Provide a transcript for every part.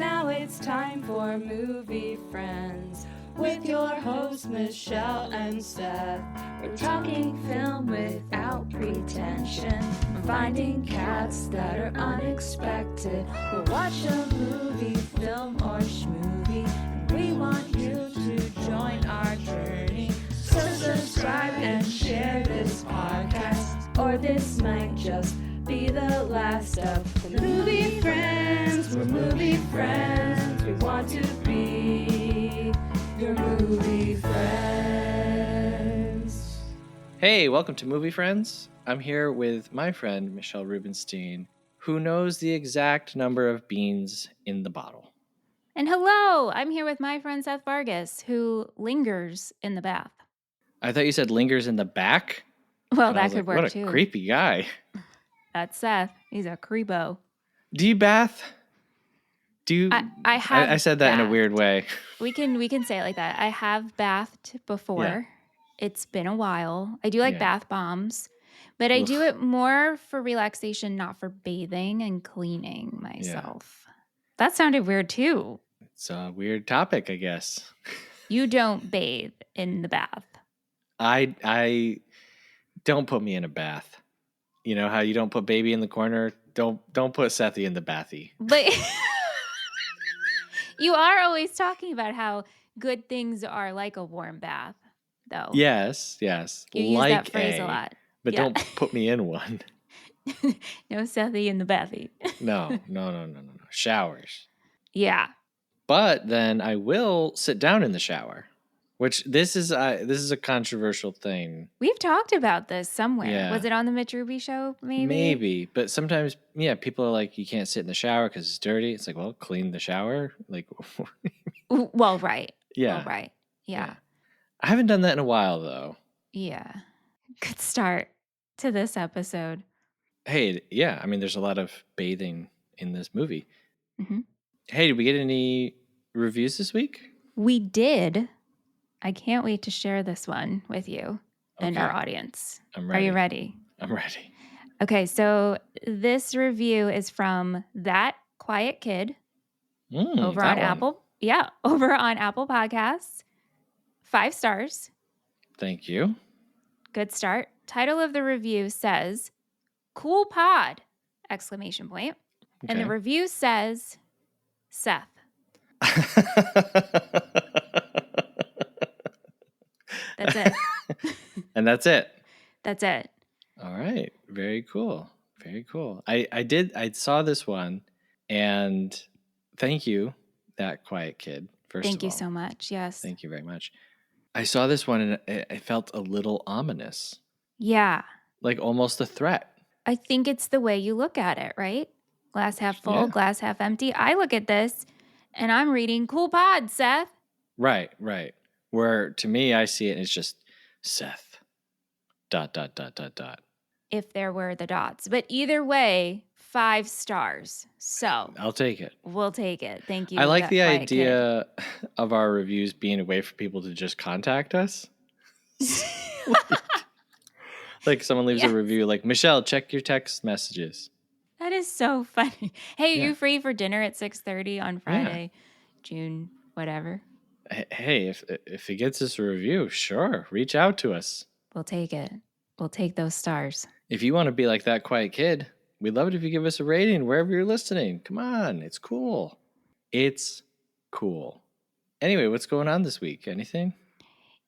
Now it's time for Movie Friends with your hosts Michelle and Seth. We're talking film without pretension. We're finding cats that are unexpected. We'll watch a movie, film, or schmovie, and we want you to join our journey. So subscribe and share this podcast, or this might just be the last of the Movie Friends. We're movie friends. We want to be your movie friends. Hey, welcome to Movie Friends. I'm here with my friend Michelle Rubenstein, who knows the exact number of beans in the bottle. And hello, I'm here with my friend Seth Vargas, who lingers in the bath. I thought you said lingers in the back. Well, And I that was could like, work what too. a creepy guy. That's Seth. He's a creepo. Do you bath? Do you? I have. I said that bathed. in a weird way. We can say it like that. I have bathed before. Yeah. It's been a while. I do like bath bombs, but I do Ugh. it more for relaxation, not for bathing and cleaning myself. Yeah. That sounded weird too. It's a weird topic, I guess. You don't bathe in the bath. I don't put me in a bath. You know how you don't put baby in the corner? Don't put Sethy in the bathy. But you are always talking about how good things are like a warm bath, though. Yes. You use that phrase a lot. But don't put me in one. No Sethy in the bathy. No. Showers. Yeah. But then I will sit down in the shower, which this is a controversial thing. We've talked about this somewhere. Yeah. Was it on the Mitch Ruby show, maybe? Maybe. But sometimes, people are like, you can't sit in the shower because it's dirty. It's like, well, clean the shower. Like, well, right. Yeah. Well, right. Yeah. I haven't done that in a while, though. Yeah. Good start to this episode. Hey, yeah. I mean, there's a lot of bathing in this movie. Mm-hmm. Hey, did we get any reviews this week? We did. I can't wait to share this one with you and our audience. I'm ready. Are you ready? I'm ready. Okay, so this review is from That Quiet Kid over on Apple. Yeah, over on Apple Podcasts. 5 stars. Thank you. Good start. Title of the review says, "Cool pod!" exclamation point. Okay. And the review says, Seth. That's it. And that's it. That's it. All right. Very cool. Very cool. I saw this one, and thank you, That Quiet Kid. Thank you so much. Yes. Thank you very much. I saw this one, and it felt a little ominous. Yeah. Like almost a threat. I think it's the way you look at it, right? Glass half full, glass half empty. I look at this, and I'm reading cool pod, Seth. Right. Where to me, I see it, and it's just Seth. ... If there were the dots. But either way, 5 stars. So I'll take it. We'll take it. Thank you. I like the idea of our reviews being a way for people to just contact us. like someone leaves a review like, Michelle, check your text messages. That is so funny. Hey, are you free for dinner at 6:30 on Friday, June, whatever? Hey, if it gets us a review, sure, reach out to us. We'll take it. We'll take those stars. If you want to be like That Quiet Kid, we'd love it if you give us a rating wherever you're listening. Come on, it's cool. It's cool. Anyway, what's going on this week? Anything?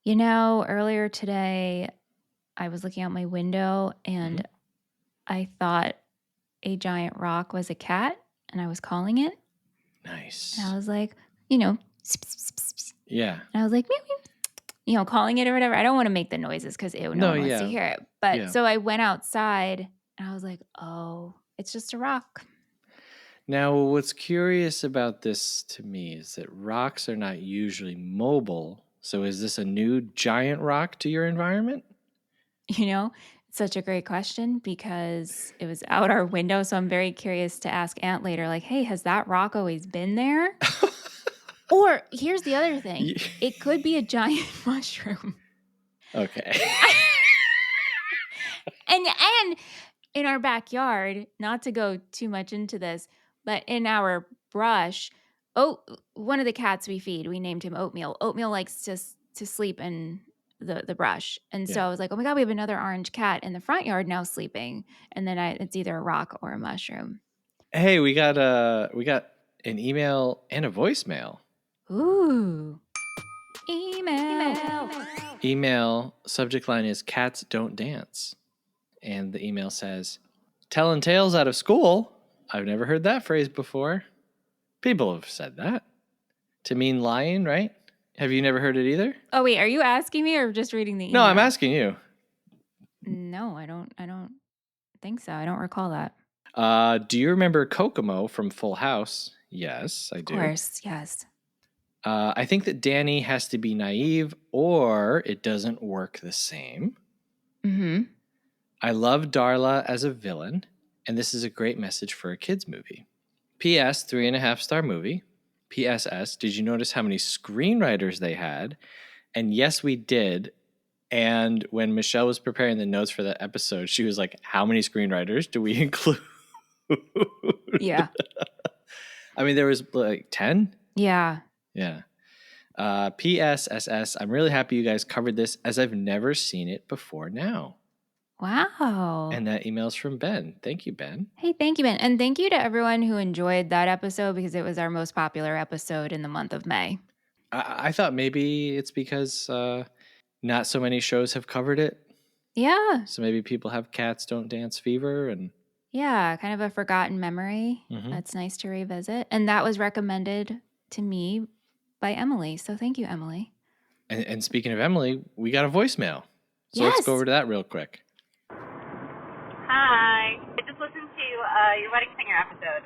You know, earlier today, I was looking out my window and I thought a giant rock was a cat and I was calling it. Nice. And I was like, yeah. And I was like, meow, meow, calling it or whatever. I don't want to make the noises because no one wants to hear it. But so I went outside and I was like, oh, it's just a rock. Now, what's curious about this to me is that rocks are not usually mobile. So is this a new giant rock to your environment? You know, it's such a great question because it was out our window. So I'm very curious to ask Aunt later, like, hey, has that rock always been there? Or here's the other thing. It could be a giant mushroom. Okay. and in our backyard, not to go too much into this, but in our brush, one of the cats we feed, we named him Oatmeal. Oatmeal likes to sleep in the brush. And so Yeah. I was like, oh my God, we have another orange cat in the front yard now sleeping. And then it's either a rock or a mushroom. Hey, we got an email and a voicemail. Ooh. Email. Email subject line is "Cats don't dance," and the email says, "Telling tales out of school. I've never heard that phrase before. People have said that to mean lying, right? Have you never heard it either?" Oh wait, are you asking me or just reading the email? No, I'm asking you. No, I don't think so. I don't recall that. Do you remember Kokomo from Full House? Yes, I do. Of course, yes. I think that Danny has to be naive or it doesn't work the same. Mm-hmm. I love Darla as a villain, and this is a great message for a kid's movie. P.S. 3.5-star movie. P.S.S. Did you notice how many screenwriters they had? And yes, we did. And when Michelle was preparing the notes for that episode, she was like, how many screenwriters do we include? Yeah. I mean, there was like 10? Yeah. Yeah. P.S.S.S. I'm really happy you guys covered this as I've never seen it before now. Wow. And that email's from Ben. Thank you, Ben. Hey, thank you, Ben. And thank you to everyone who enjoyed that episode because it was our most popular episode in the month of May. I thought maybe it's because not so many shows have covered it. Yeah. So maybe people have cats don't dance fever and Yeah, kind of a forgotten memory. Mhm. That's nice to revisit. And that was recommended to me by Emily. So thank you, Emily. And speaking of Emily, we got a voicemail. So Yes. let's go over to that real quick. Hi. I just listened to your Wedding Singer episode.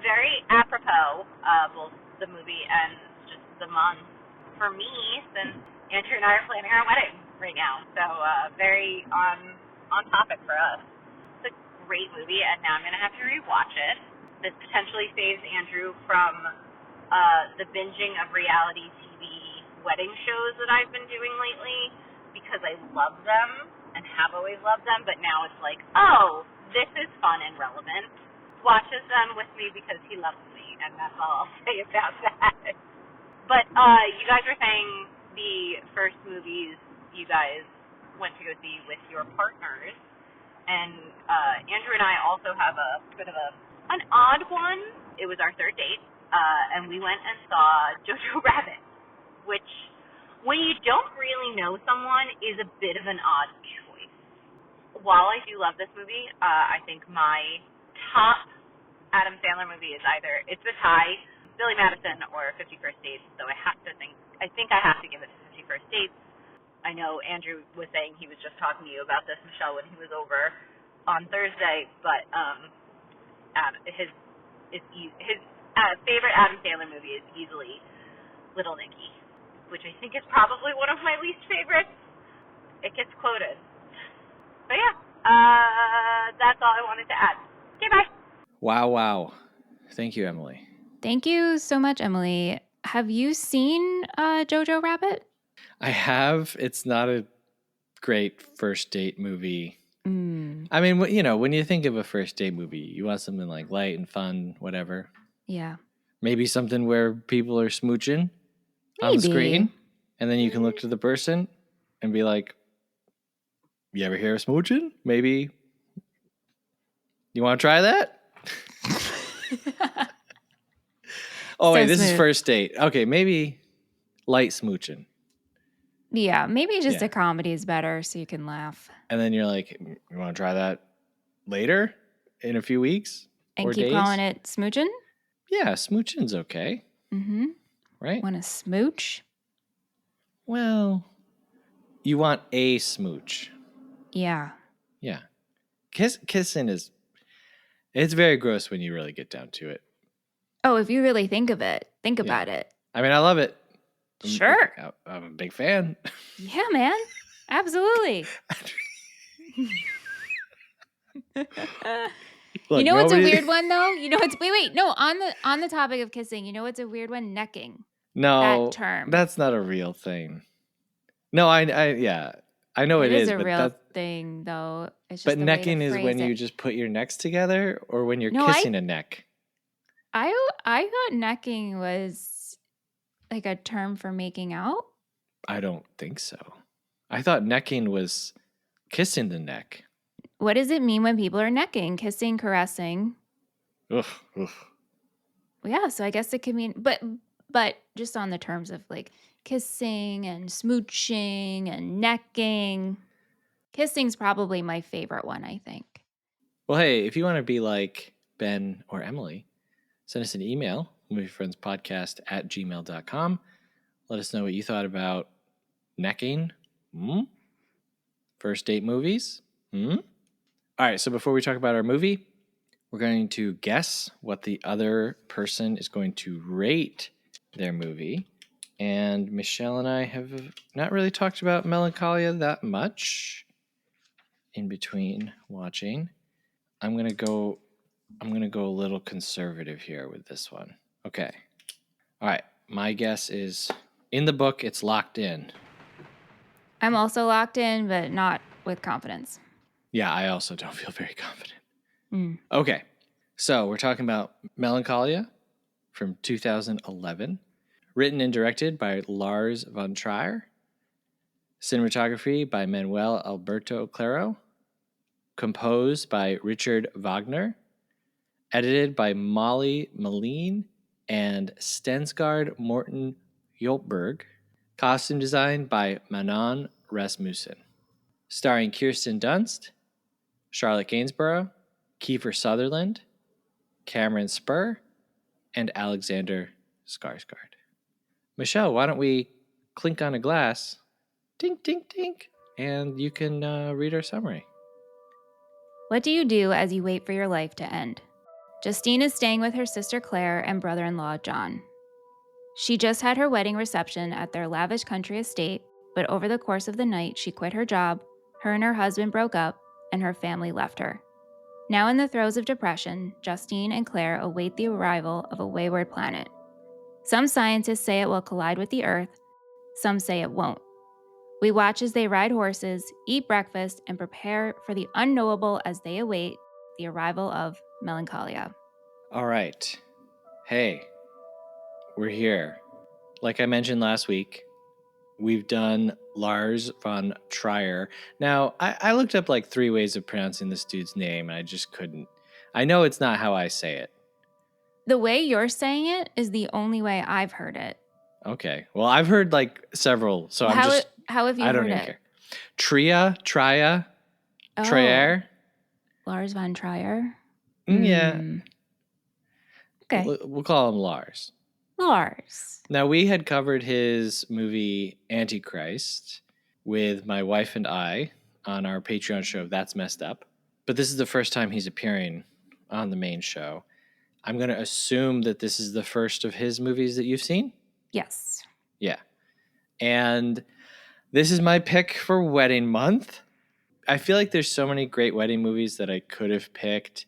Very apropos, both the movie and just the month for me, since Andrew and I are planning our wedding right now. So very on topic for us. It's a great movie, and now I'm going to have to rewatch it. This potentially saves Andrew from the binging of reality TV wedding shows that I've been doing lately, because I love them and have always loved them, but now it's like, oh, this is fun and relevant. Watches them with me because he loves me, and that's all I'll say about that. But you guys were saying the first movies you guys went to go see with your partners, and Andrew and I also have a bit of an odd one. It was our third date, and we went and saw Jojo Rabbit, which, when you don't really know someone, is a bit of an odd choice. While I do love this movie, I think my top Adam Sandler movie is either it's a tie, Billy Madison, or 50 First Dates. So I think I have to give it to 50 First Dates. I know Andrew was saying he was just talking to you about this, Michelle, when he was over on Thursday, but his favorite Adam Sandler movie is easily Little Nicky, which I think is probably one of my least favorites. It gets quoted. But yeah, that's all I wanted to add. Okay, bye. Wow. Thank you, Emily. Thank you so much, Emily. Have you seen Jojo Rabbit? I have. It's not a great first date movie. Mm. I mean, when you think of a first date movie, you want something like light and fun, whatever. Yeah. Maybe something where people are smooching on the screen, and then you can look to the person and be like, you ever hear of smooching? Maybe you want to try that? Oh, wait, this is first date. Okay, maybe light smooching. Yeah, maybe just a comedy is better so you can laugh. And then you're like, you want to try that later in a few weeks? And or keep days? calling it smooching? Yeah, smooching's okay. Mm-hmm. Right? Want to smooch? Well, you want a smooch. Yeah. Yeah. Kissing it's very gross when you really get down to it. Oh, if you really think of it, think about it. I mean, I love it. Sure. I'm a big fan. Yeah, man. Absolutely. Look, you know what's a weird one though? You know what's wait. No, on the topic of kissing, you know what's a weird one? Necking. No, that term. That's not a real thing. No, I know it is a but real thing though. It's just but the necking way to is when phrase you it. just put your necks together, or when you're kissing a neck. I I thought necking was like a term for making out. I don't think so. I thought necking was kissing the neck. What does it mean when people are necking? Kissing, caressing. Ugh, ugh. Yeah, so I guess it could mean, but just on the terms of like kissing and smooching and necking. Kissing's probably my favorite one, I think. Well, hey, if you want to be like Ben or Emily, send us an email, moviefriendspodcast@gmail.com. Let us know what you thought about necking. First date movies. All right, so before we talk about our movie, we're going to guess what the other person is going to rate their movie. And Michelle and I have not really talked about Melancholia that much in between watching. I'm gonna go a little conservative here with this one. Okay. All right. My guess is in the book it's locked in. I'm also locked in, but not with confidence. Yeah, I also don't feel very confident. Okay. So we're talking about Melancholia from 2011. Written and directed by Lars von Trier. Cinematography by Manuel Alberto Claro. Composed by Richard Wagner. Edited by Molly Moline and Stensgaard Morten Hjoltberg. Costume design by Manon Rasmussen. Starring Kirsten Dunst, Charlotte Gainsborough, Kiefer Sutherland, Cameron Spur, and Alexander Skarsgård. Michelle, why don't we clink on a glass, tink, tink, tink, and you can read our summary. What do you do as you wait for your life to end? Justine is staying with her sister Claire and brother-in-law John. She just had her wedding reception at their lavish country estate, but over the course of the night, she quit her job, her and her husband broke up, and her family left her. Now in the throes of depression, Justine and Claire await the arrival of a wayward planet. Some scientists say it will collide with the Earth, some say it won't. We watch as they ride horses, eat breakfast, and prepare for the unknowable as they await the arrival of Melancholia. All right. Hey, we're here. Like I mentioned last week, we've done Lars von Trier. Now, I looked up like 3 ways of pronouncing this dude's name, and I just couldn't. I know it's not how I say it. The way you're saying it is the only way I've heard it. Okay. Well, I've heard like several, so how I'm just... How have you I don't heard even it? care. Trier, Lars von Trier? Yeah. Okay. We'll call him Lars. Lars. Now, we had covered his movie Antichrist with my wife and I on our Patreon show, That's Messed Up. But this is the first time he's appearing on the main show. I'm going to assume that this is the first of his movies that you've seen? Yes. Yeah. And this is my pick for wedding month. I feel like there's so many great wedding movies that I could have picked.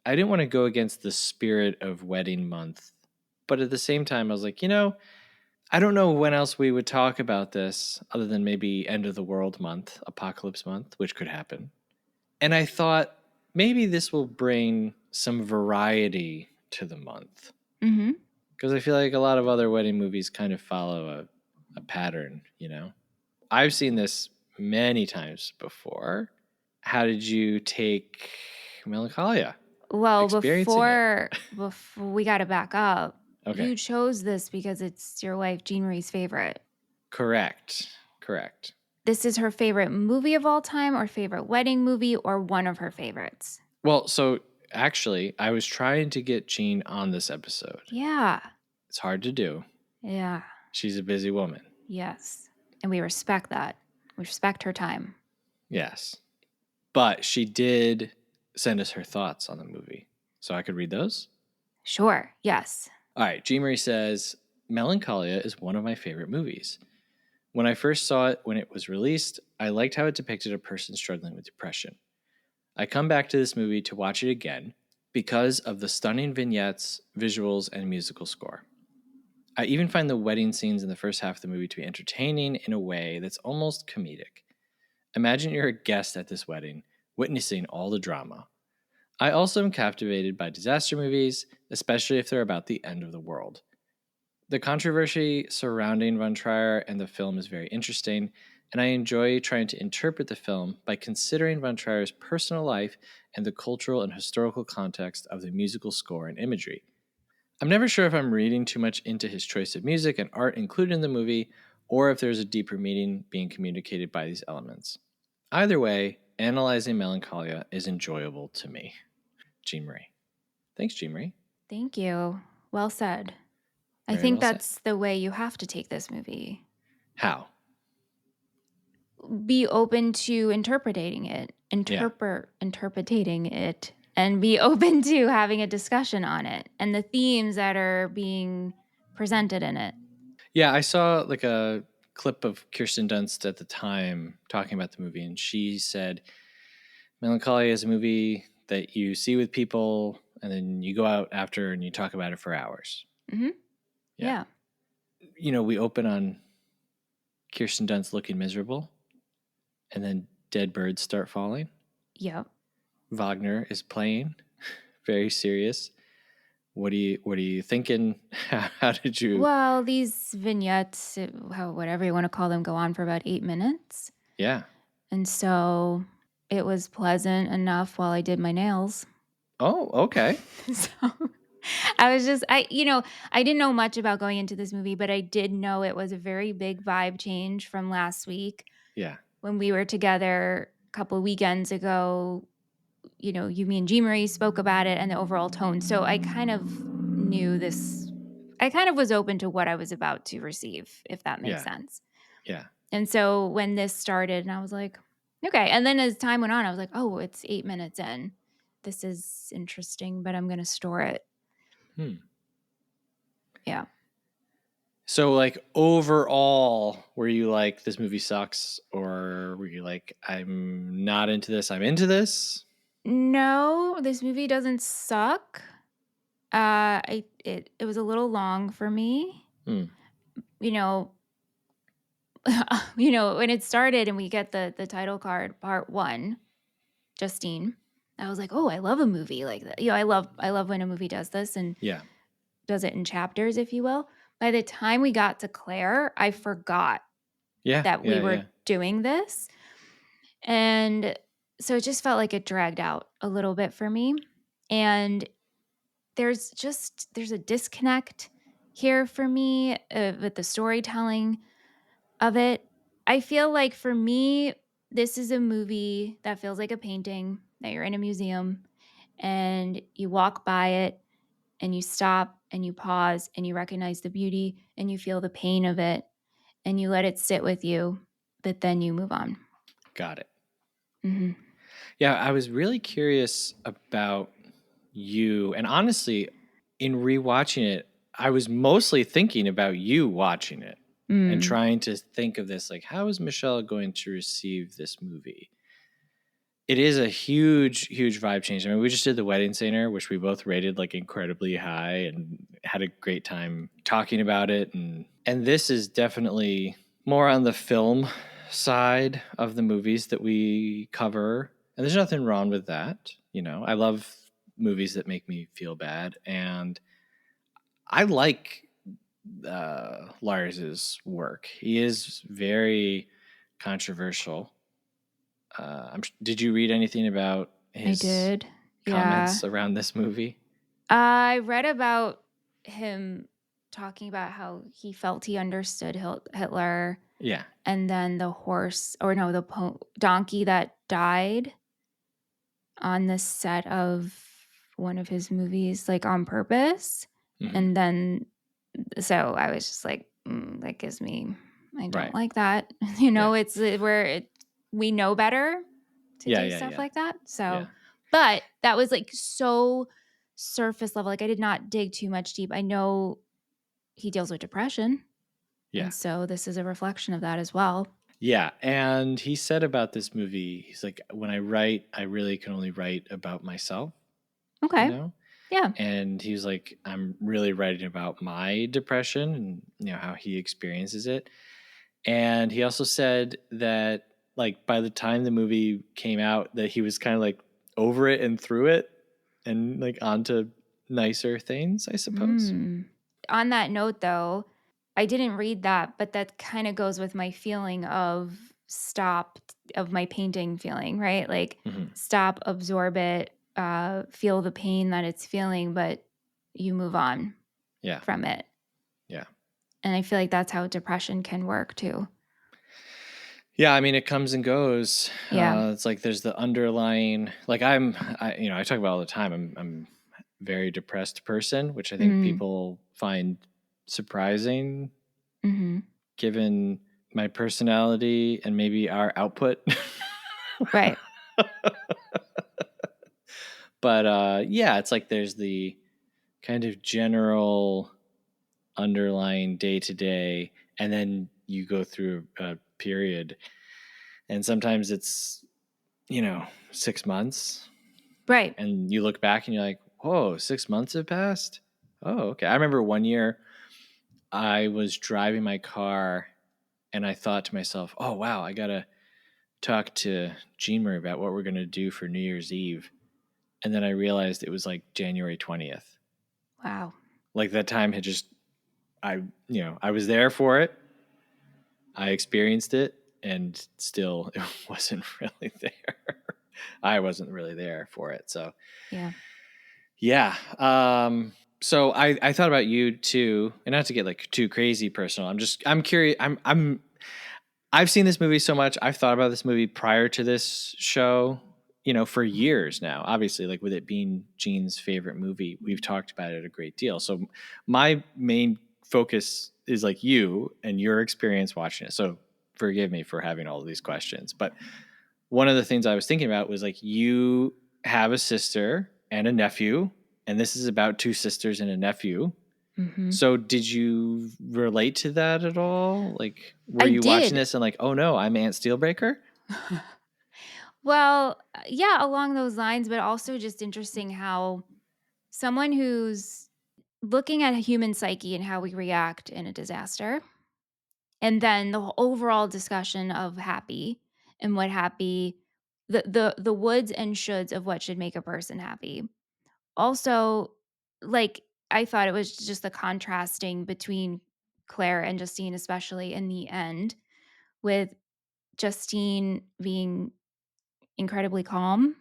I didn't want to go against the spirit of wedding month. But at the same time, I was like, I don't know when else we would talk about this other than maybe end of the world month, apocalypse month, which could happen. And I thought maybe this will bring some variety to the month. Mm-hmm. Because I feel like a lot of other wedding movies kind of follow a pattern, I've seen this many times before. How did you take Melancholia? Well, before we got to back up, okay. You chose this because it's your wife, Jean Marie's favorite. Correct. This is her favorite movie of all time or favorite wedding movie or one of her favorites? Well, so actually, I was trying to get Jean on this episode. Yeah. It's hard to do. Yeah. She's a busy woman. Yes. And we respect that. We respect her time. Yes. But she did send us her thoughts on the movie. So I could read those? Sure. Yes. All right. Jean Marie says, Melancholia is one of my favorite movies. When I first saw it when it was released, I liked how it depicted a person struggling with depression. I come back to this movie to watch it again because of the stunning vignettes, visuals, and musical score. I even find the wedding scenes in the first half of the movie to be entertaining in a way that's almost comedic. Imagine you're a guest at this wedding, witnessing all the drama. I also am captivated by disaster movies, especially if they're about the end of the world. The controversy surrounding Von Trier and the film is very interesting, and I enjoy trying to interpret the film by considering Von Trier's personal life and the cultural and historical context of the musical score and imagery. I'm never sure if I'm reading too much into his choice of music and art included in the movie, or if there's a deeper meaning being communicated by these elements. Either way, analyzing Melancholia is enjoyable to me. Jean Marie. Thanks, Jean Marie. Thank you. Well said. I Very think well said. that's the way you have to take this movie. How? Be open to interpreting it, and be open to having a discussion on it and the themes that are being presented in it. Yeah, I saw like a clip of Kirsten Dunst at the time talking about the movie, and she said Melancholia is a movie that you see with people and then you go out after and you talk about it for hours. Mm-hmm. Yeah. You know, we open on Kirsten Dunst looking miserable, and then dead birds start falling. Yep. Wagner is playing, very serious. What are you thinking? How did you? Well, these vignettes, whatever you want to call them, go on for about 8 minutes. Yeah. And so it was pleasant enough while I did my nails. Oh, okay. So I didn't know much about going into this movie, but I did know it was a very big vibe change from last week. Yeah. When we were together a couple of weekends ago, you, me and Jean Marie spoke about it and the overall tone. So I kind of knew this. I kind of was open to what I was about to receive, if that makes sense. Yeah. And so when this started, and I was like, okay. And then as time went on, I was like, oh, it's 8 minutes in. This is interesting, but I'm going to store it. Yeah. So, like, overall, were you like, this movie sucks? Or were you like, I'm not into this, I'm into this? No, this movie doesn't suck. It was a little long for me. When it started and we get the title card, part 1, Justine, I was like, oh, I love a movie like that. I love when a movie does this and does it in chapters, if you will. By the time we got to Claire, I forgot that we were doing this. And so it just felt like it dragged out a little bit for me. And there's a disconnect here for me with the storytelling of it. I feel like for me, this is a movie that feels like a painting that you're in a museum and you walk by it and you stop and you pause and you recognize the beauty and you feel the pain of it and you let it sit with you, but then you move on. Got it. Mm-hmm. Yeah, I was really curious about you. And honestly, in rewatching it, I was mostly thinking about you watching it and trying to think of this, like, how is Michelle going to receive this movie? It is a huge, huge vibe change. I mean, we just did The Wedding Singer, which we both rated like incredibly high and had a great time talking about it. And this is definitely more on the film side of the movies that we cover. And there's nothing wrong with that. I love movies that make me feel bad. And I like Lars's work. He is very controversial. Did you read anything about his comments around this movie? I read about him talking about how he felt he understood Hitler. Yeah. And then the donkey that died on the set of one of his movies, like on purpose. Mm-hmm. And then, so I was just like, that gives me, I don't like that. It's where we know better to do stuff like that. So, but that was like so surface level. Like I did not dig too much deep. I know he deals with depression. Yeah. And so this is a reflection of that as well. Yeah. And he said about this movie, he's like, when I write, I really can only write about myself. Okay. Yeah. And he was like, I'm really writing about my depression and, how he experiences it. And he also said that, like, by the time the movie came out, that he was kind of like over it and through it. and like onto nicer things, I suppose. On that note, though, I didn't read that, but that kind of goes with my feeling of my painting feeling, right? Like stop, absorb it, feel the pain that it's feeling, but you move on from it. Yeah. And I feel like that's how depression can work too. Yeah, I mean, it comes and goes. Yeah. It's like there's the underlying, like I talk about all the time. I'm a very depressed person, which I think people find surprising, given my personality and maybe our output. Right. But yeah, it's like there's the kind of general underlying day to day, and then you go through a period, and sometimes it's 6 months, Right. and you look back and you're like, whoa, 6 months have passed. Oh, okay. I remember one year I was driving my car and I thought to myself, oh wow, I gotta talk to Jeemer about what we're gonna do for New Year's Eve. And then I realized it was like January 20th. Wow. Like that time had just, I was there for it. I experienced it, and still it wasn't really there. I wasn't really there for it. So yeah. So I thought about you too, and not to get like too crazy personal. I'm curious. I've seen this movie so much. I've thought about this movie prior to this show, for years now. Obviously, like with it being Jean's favorite movie, we've talked about it a great deal. So my main focus is like you and your experience watching it. So forgive me for having all of these questions. But one of the things I was thinking about was like, you have a sister and a nephew, and this is about two sisters and a nephew. So did you relate to that at all? Like, were you watching this and like, oh no, I'm Aunt Steelbreaker? Well, yeah, along those lines, but also just interesting how someone who's looking at a human psyche and how we react in a disaster, and then the overall discussion of happy and what happy, the woulds and shoulds of what should make a person happy. Also, like I thought it was just the contrasting between Claire and Justine, especially in the end, with Justine being incredibly calm,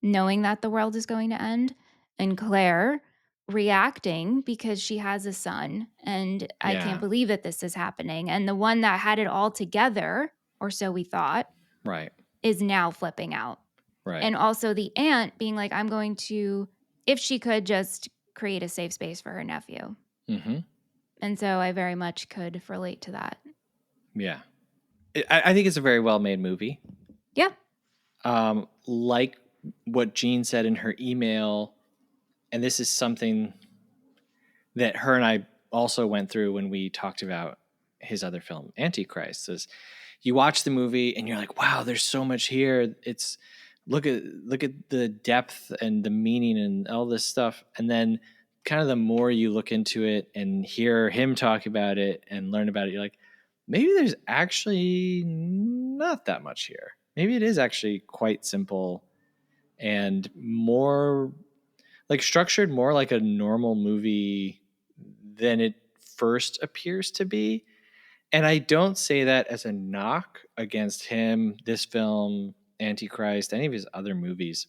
knowing that the world is going to end, and Claire reacting because she has a son and I can't believe that this is happening. And the one that had it all together, or so we thought, right, is now flipping out. Right. And also the aunt being like, I'm going to, if she could, just create a safe space for her nephew. And so I very much could relate to that. Yeah. I think it's a very well-made movie. Yeah. Like what Jean said in her email, and this is something that her and I also went through when we talked about his other film, Antichrist, is you watch the movie and you're like, wow, there's so much here. It's look at the depth and the meaning and all this stuff. And then kind of the more you look into it and hear him talk about it and learn about it, you're like, maybe there's actually not that much here. Maybe it is actually quite simple and more like structured more like a normal movie than it first appears to be. And I don't say that as a knock against him, this film, Antichrist, any of his other movies.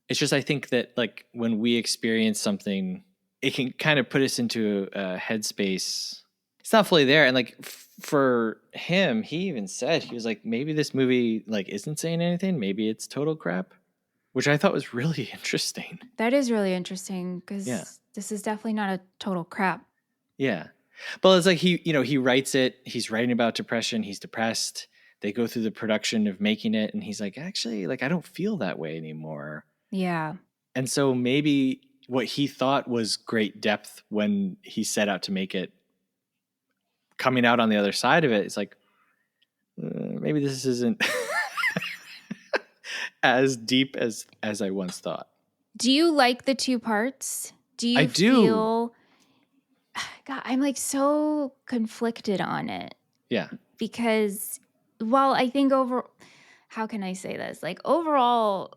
It's just I think that like when we experience something, it can kind of put us into a headspace. It's not fully there. And like for him, he even said, he was like, maybe this movie like isn't saying anything. Maybe it's total crap, which I thought was really interesting. That is really interesting because this is definitely not a total crap. Yeah. But it's like he writes it, he's writing about depression, he's depressed. They go through the production of making it and he's like, actually, like I don't feel that way anymore. Yeah. And so maybe what he thought was great depth when he set out to make it, coming out on the other side of it, it's like, maybe this isn't as deep as I once thought. Do you like the two parts? Do you feel... God, I'm like so conflicted on it. Yeah. Because while I think how can I say this? Like overall,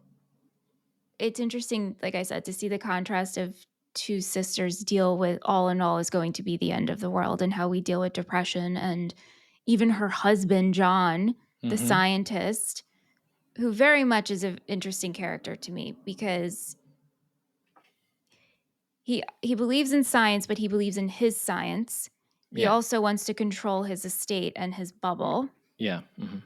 it's interesting, like I said, to see the contrast of two sisters deal with all in all is going to be the end of the world, and how we deal with depression. And even her husband, John, the Mhm. scientist, who very much is an interesting character to me, because he believes in science, but he believes in his science. He Yeah. also wants to control his estate and his bubble. Yeah. Mm-hmm.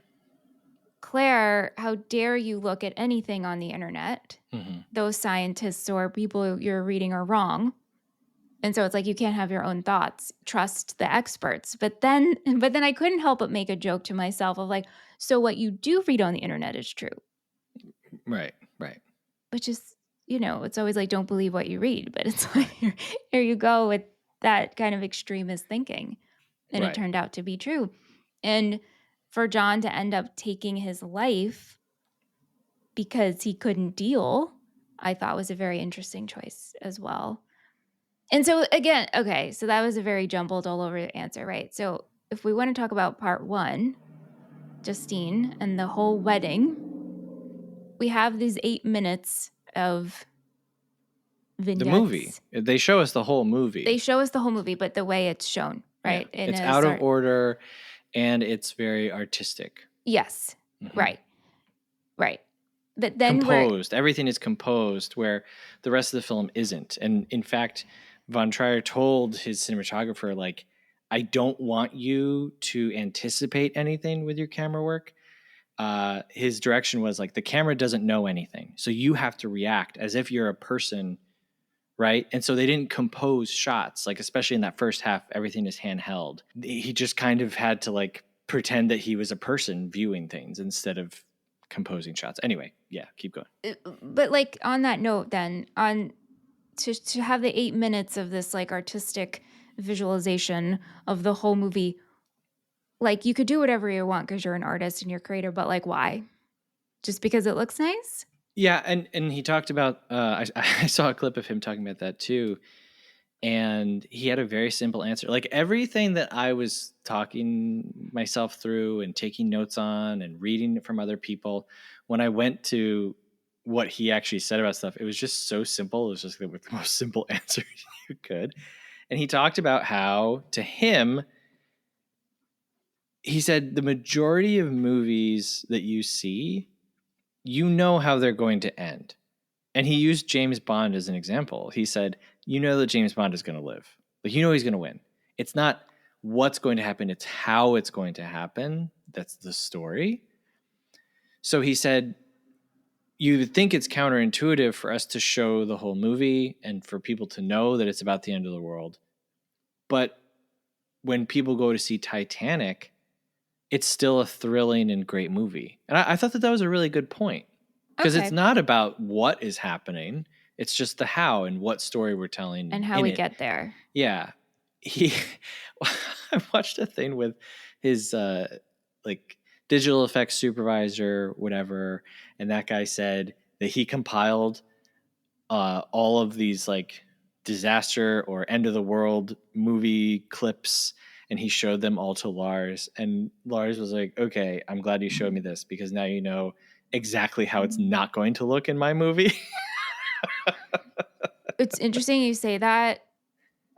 Claire, how dare you look at anything on the internet? Mm-hmm. Those scientists or people you're reading are wrong. And so it's like, you can't have your own thoughts. Trust the experts. But then I couldn't help but make a joke to myself of like, so what you do read on the internet is true. Right. Right. Which is, it's always like, don't believe what you read. But it's like, here you go with that kind of extremist thinking. And Right. it turned out to be true. And for John to end up taking his life because he couldn't deal, I thought was a very interesting choice as well. And so again, okay, so that was a very jumbled all over answer, right? So if we want to talk about part 1, Justine and the whole wedding, we have these 8 minutes of vignettes. The movie. They show us the whole movie. They show us the whole movie, but the way it's shown, right? Yeah. It's out of order, and it's very artistic. Yes. Mm-hmm. Right. But then composed. Everything is composed, where the rest of the film isn't. And in fact, Von Trier told his cinematographer, like, I don't want you to anticipate anything with your camera work. His direction was like, the camera doesn't know anything, so you have to react as if you're a person, right? And so they didn't compose shots, like especially in that first half, everything is handheld. He just kind of had to like pretend that he was a person viewing things instead of composing shots. Anyway, yeah, keep going. But like on that note, then to have the 8 minutes of this like artistic visualization of the whole movie, like you could do whatever you want because you're an artist and you're creative, but like why? Just because it looks nice? Yeah, and he talked about I saw a clip of him talking about that too, and he had a very simple answer. Like everything that I was talking myself through and taking notes on and reading it from other people, when I went to what he actually said about stuff, it was just so simple. It was just the most simple answer you could. And he talked about how, to him, he said the majority of movies that you see, you know how they're going to end. And he used James Bond as an example. He said, you know that James Bond is going to live. Like, you know he's going to win. It's not what's going to happen, it's how it's going to happen. That's the story. So he said, you would think it's counterintuitive for us to show the whole movie and for people to know that it's about the end of the world. But when people go to see Titanic, it's still a thrilling and great movie. And I thought that was a really good point. Because it's not about what is happening. It's just the how and what story we're telling. And how we get there. Yeah. I watched a thing with his like digital effects supervisor, whatever. And that guy said that he compiled all of these like disaster or end of the world movie clips, and he showed them all to Lars. And Lars was like, okay, I'm glad you showed me this, because now you know exactly how it's not going to look in my movie. It's interesting you say that.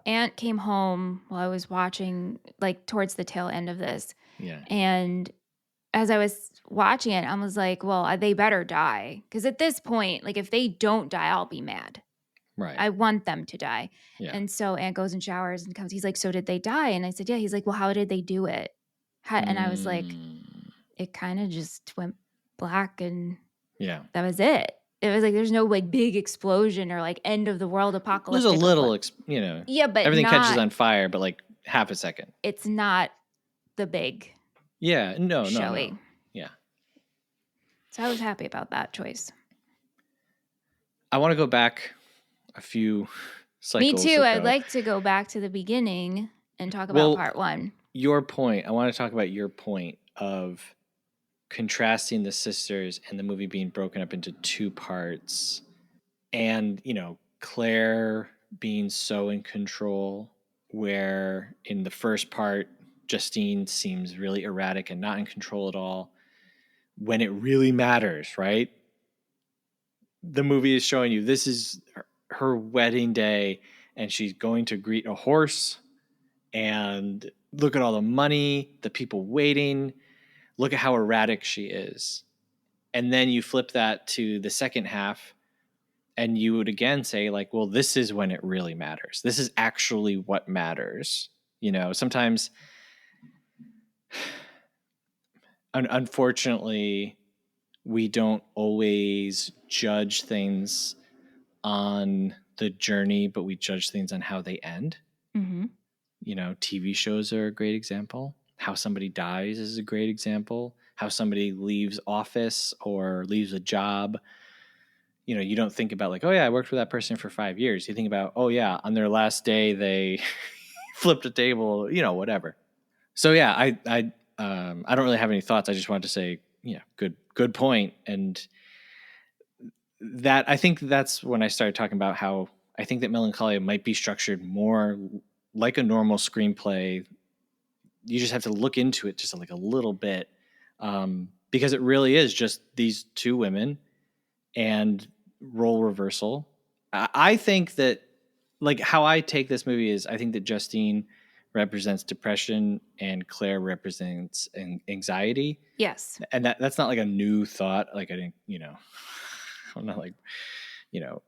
Aunt came home while I was watching, like towards the tail end of this. Yeah. And as I was watching it, I was like, well, they better die. Because at this point, like if they don't die, I'll be mad. Right. I want them to die. Yeah. And so Aunt goes and showers and comes. He's like, so did they die? And I said, yeah. He's like, well, how did they do it? And I was like, it kind of just went black, and yeah, that was it. It was like there's no like big explosion or like end of the world apocalyptic. There's a little, yeah, but everything catches on fire, but like half a second. It's not the big. Yeah, no, showy. No. Yeah. So I was happy about that choice. I want to go back a few cycles. Me too. ago. I'd like to go back to the beginning and talk about part 1. Your point. I want to talk about your point of contrasting the sisters and the movie being broken up into 2 parts, and Claire being so in control, where in the first part Justine seems really erratic and not in control at all when it really matters, right? the movie is showing you this is her wedding day, and she's going to greet a horse, and look at all the money, the people waiting, look at how erratic she is. And then you flip that to the second half, and you would again say, like, well, this is when it really matters. This is actually what matters. You know, sometimes, unfortunately, we don't always judge things on the journey, but we judge things on how they end. Mm-hmm. You know, TV shows are a great example. How somebody dies is a great example. How somebody leaves office or leaves a job. You know, you don't think about like, oh yeah, I worked with that person for 5 years. You think about, oh yeah, on their last day they flipped a table, you know, whatever. So yeah, I don't really have any thoughts. I just wanted to say, yeah, good point. And that, I think that's when I started talking about how I think that Melancholia might be structured more like a normal screenplay. You just have to look into it just like a little bit, because it really is just these two women and role reversal. I think that, like, how I take this movie is I think that Justine represents depression and Claire represents anxiety. Yes. And that's not like a new thought. Like, I didn't, you know, I'm not like, you know,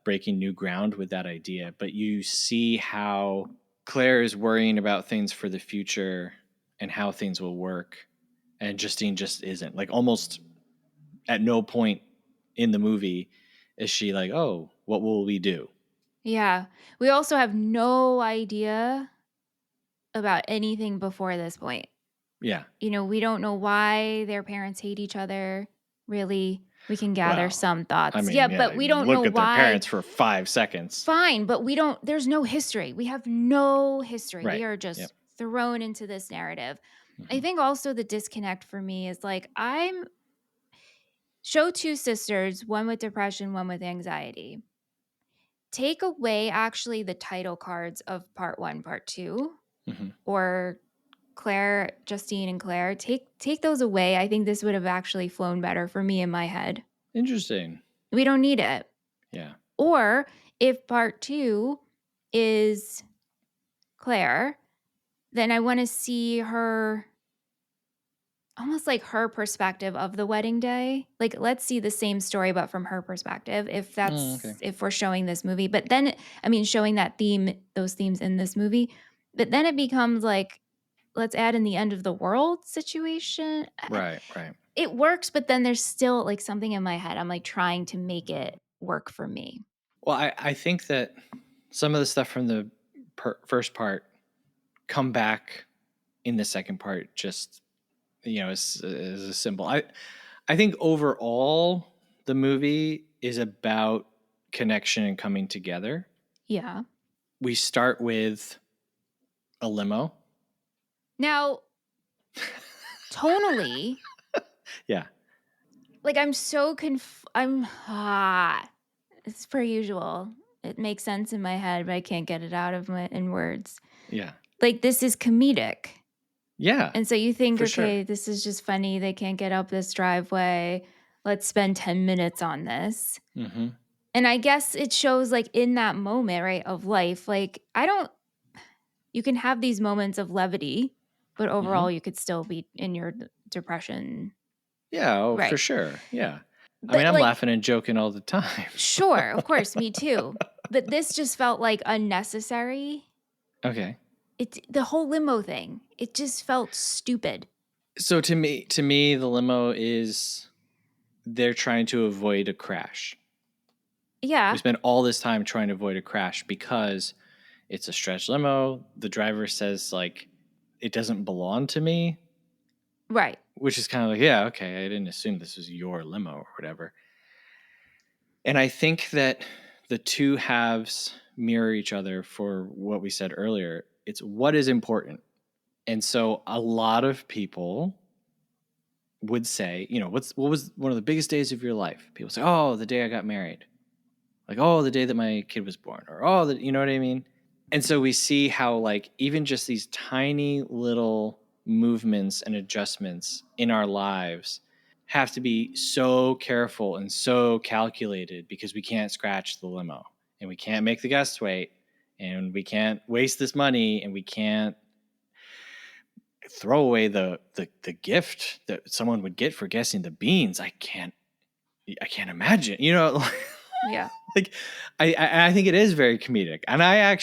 breaking new ground with that idea, but you see how Claire is worrying about things for the future and how things will work. And Justine just isn't. Like, almost at no point in the movie is she like, oh, what will we do? Yeah. We also have no idea about anything before this point. Yeah. You know, we don't know why their parents hate each other, really. We can gather Well, some thoughts. I mean, yeah, but we don't know look at why. their parents for 5 seconds. Fine, but we don't, there's no history. We have no history. Right. We are just Yep. thrown into this narrative. I Mhm. think also the disconnect for me is like, show two sisters, one with depression, one with anxiety. Take away actually the title cards of part 1, part 2, Mhm. or Claire, Justine and Claire. Take those away. I think this would have actually flown better for me in my head. Interesting. We don't need it. Yeah. Or if part 2 is Claire, then I want to see her, almost like her perspective of the wedding day. Like, let's see the same story, but from her perspective, if that's, okay. if we're showing this movie. But then, I mean, showing that theme, those themes in this movie, but then it becomes like, let's add in the end of the world situation. Right. It works, but then there's still like something in my head. I'm like trying to make it work for me. Well, I think that some of the stuff from the first part come back in the second part, just, you know, as a symbol. I think overall the movie is about connection and coming together. Yeah. We start with a limo. Now, tonally, Yeah. like I'm so it's per usual. It makes sense in my head, but I can't get it out of in words. Yeah. Like, this is comedic. Yeah. And so you think, for okay, sure. this is just funny. They can't get up this driveway. Let's spend 10 minutes on this. Mm-hmm. And I guess it shows like in that moment, right, of life, like you can have these moments of levity, but overall you could still be in your depression. Yeah, Right. for sure. Yeah. But I mean, I'm like, laughing and joking all the time. Sure, of course, me too. But this just felt like unnecessary. Okay. The whole limo thing, it just felt stupid. So to me, the limo is, they're trying to avoid a crash. Yeah. We spend all this time trying to avoid a crash because it's a stretch limo. The driver says, like, it doesn't belong to me. Right. Which is kind of like, yeah, okay, I didn't assume this was your limo or whatever. And I think that the two halves mirror each other for what we said earlier. It's what is important. And so a lot of people would say, you know, what was one of the biggest days of your life? People say, oh, the day I got married. Like, oh, the day that my kid was born. Or, oh, you know what I mean? And so we see how, like, even just these tiny little movements and adjustments in our lives have to be so careful and so calculated because we can't scratch the limo and we can't make the guests wait and we can't waste this money and we can't throw away the gift that someone would get for guessing the beans. I can't imagine, Yeah. like I think it is very comedic. And I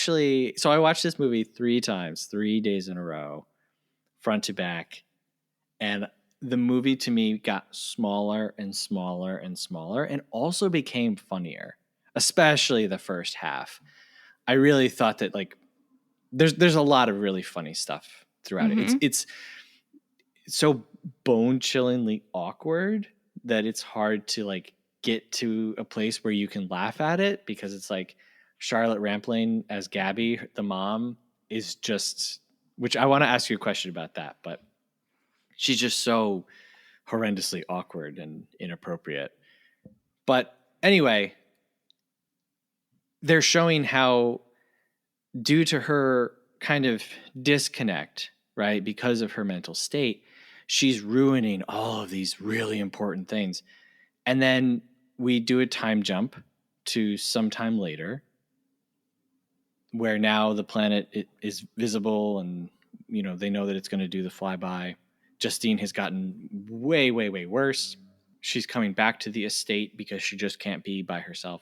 watched this movie 3 times, 3 days in a row, front to back. And the movie to me got smaller and smaller and smaller and also became funnier, especially the first half. I really thought that like there's a lot of really funny stuff throughout it. It's so bone-chillingly awkward that it's hard to like get to a place where you can laugh at it, because it's like Charlotte Rampling as Gabby, the mom, is just, which I want to ask you a question about that, but she's just so horrendously awkward and inappropriate. But anyway, they're showing how, due to her kind of disconnect, right, because of her mental state, she's ruining all of these really important things. And then we do a time jump to sometime later where now the planet is visible and, they know that it's going to do the flyby. Justine has gotten way, way, way worse. She's coming back to the estate because she just can't be by herself.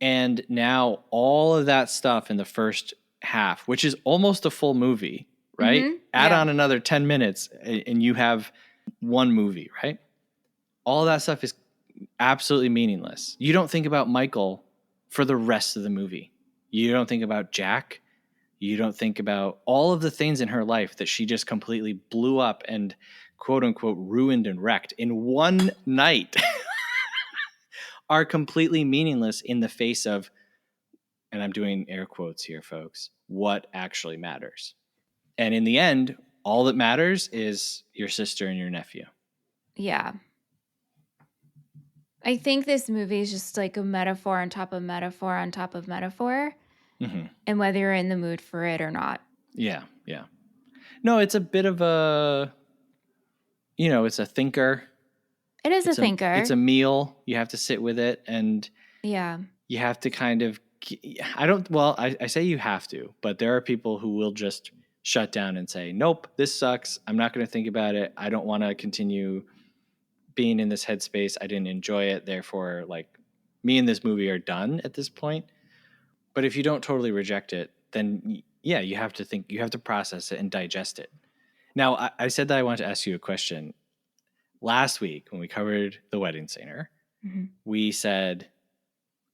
And now all of that stuff in the first half, which is almost a full movie, right? Add on another 10 minutes and you have one movie, right? All of that stuff is absolutely meaningless. You don't think about Michael for the rest of the movie. You don't think about Jack. You don't think about all of the things in her life that she just completely blew up and quote unquote ruined and wrecked in one night are completely meaningless in the face of, and I'm doing air quotes here, folks, what actually matters. And in the end, all that matters is your sister and your nephew. Yeah. I think this movie is just like a metaphor on top of metaphor on top of metaphor. And whether you're in the mood for it or not. Yeah, yeah. No, it's a bit of a, it's a thinker. It is a thinker. It's a meal. You have to sit with it, and you have to kind of, I say you have to, but there are people who will just shut down and say, nope, this sucks. I'm not going to think about it. I don't want to continue being in this headspace. I didn't enjoy it. Therefore, like, me and this movie are done at this point. But if you don't totally reject it, then you have to think, you have to process it and digest it. Now, I said that I wanted to ask you a question. Last week, when we covered The Wedding Singer, we said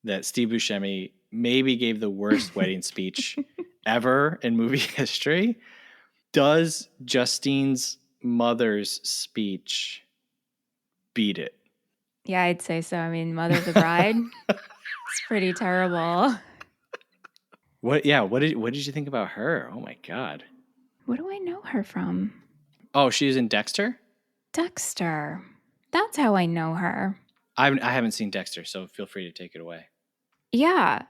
that Steve Buscemi maybe gave the worst wedding speech ever in movie history. Does Justine's mother's speech beat it? Yeah, I'd say so. I mean, Mother of the Bride, it's pretty terrible. What did you think about her? Oh my God. What do I know her from? Oh, she was in Dexter? Dexter. That's how I know her. I haven't seen Dexter, so feel free to take it away. Yeah.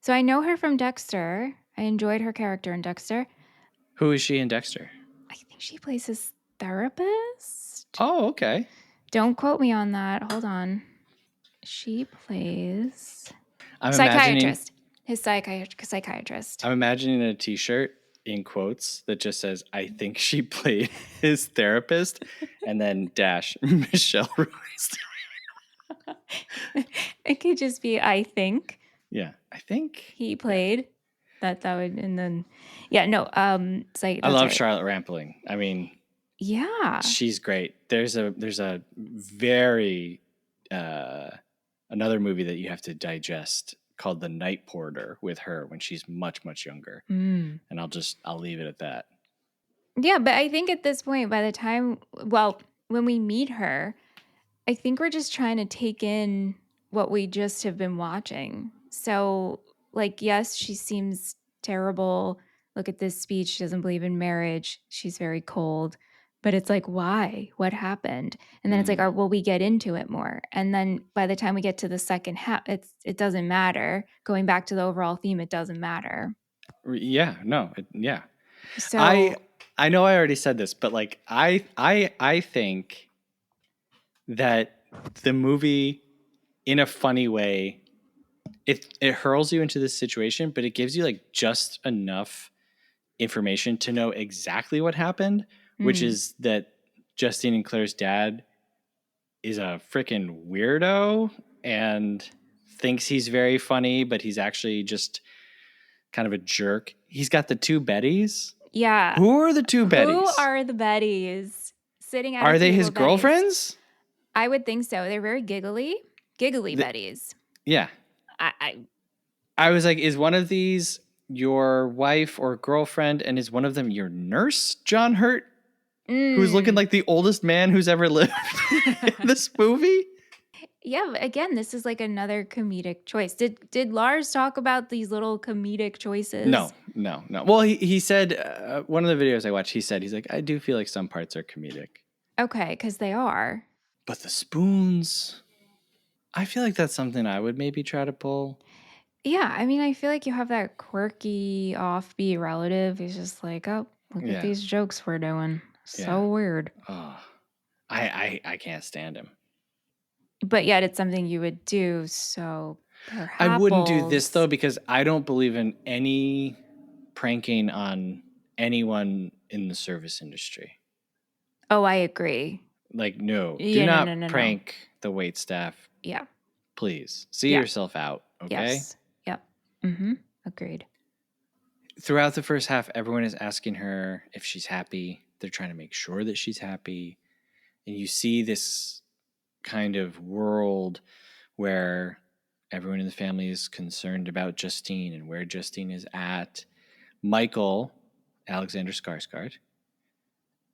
So I know her from Dexter. I enjoyed her character in Dexter. Who is she in Dexter? I think she plays his therapist. Oh, okay. Don't quote me on that. Hold on. She plays I'm psychiatrist. His psychiatrist. I'm imagining a T-shirt in quotes that just says, I think she played his therapist, and then dash Michelle Ruiz. It could just be, I think. Yeah, I think He played. That would, and then, I love right. Charlotte Rampling. I mean, yeah, she's great. There's a very, another movie that you have to digest called The Night Porter with her when she's much, much younger. And I'll leave it at that. Yeah, but I think at this point, by the time, when we meet her, I think we're just trying to take in what we just have been watching. So, like, yes, she seems terrible. Look at this speech. She doesn't believe in marriage. She's very cold. But it's like, why? What happened? And then it's like, we get into it more. And then by the time we get to the second half, it doesn't matter. Going back to the overall theme, it doesn't matter. Yeah, no, yeah. So I know I already said this, but like I think that the movie, in a funny way, it hurls you into this situation, but it gives you like just enough information to know exactly what happened, which is that Justine and Claire's dad is a freaking weirdo and thinks he's very funny, but he's actually just kind of a jerk. He's got the two Bettys. Yeah. Who are the two Bettys? Who are the Bettys sitting at a Are they table, his Bettys? girlfriends? I would think so. They're very giggly Bettys. Yeah. I was like, is one of these your wife or girlfriend, and is one of them your nurse, John Hurt, who's looking like the oldest man who's ever lived in this movie? Yeah, but again, this is like another comedic choice. Did Lars talk about these little comedic choices? No. Well, he said, one of the videos I watched, he's like, I do feel like some parts are comedic. Okay, because they are. But the spoons, I feel like that's something I would maybe try to pull. Yeah, I mean, I feel like you have that quirky, offbeat relative who's just like, oh, look at these jokes we're doing. So weird. Oh, I can't stand him. But yet it's something you would do, so perhaps. I wouldn't do this, though, because I don't believe in any pranking on anyone in the service industry. Oh, I agree. Like, no. Do not prank the waitstaff. Yeah. Please. See yourself out, okay? Yes. Yep. Agreed. Throughout the first half, everyone is asking her if she's happy. They're trying to make sure that she's happy. And you see this kind of world where everyone in the family is concerned about Justine and where Justine is at. Michael, Alexander Skarsgård,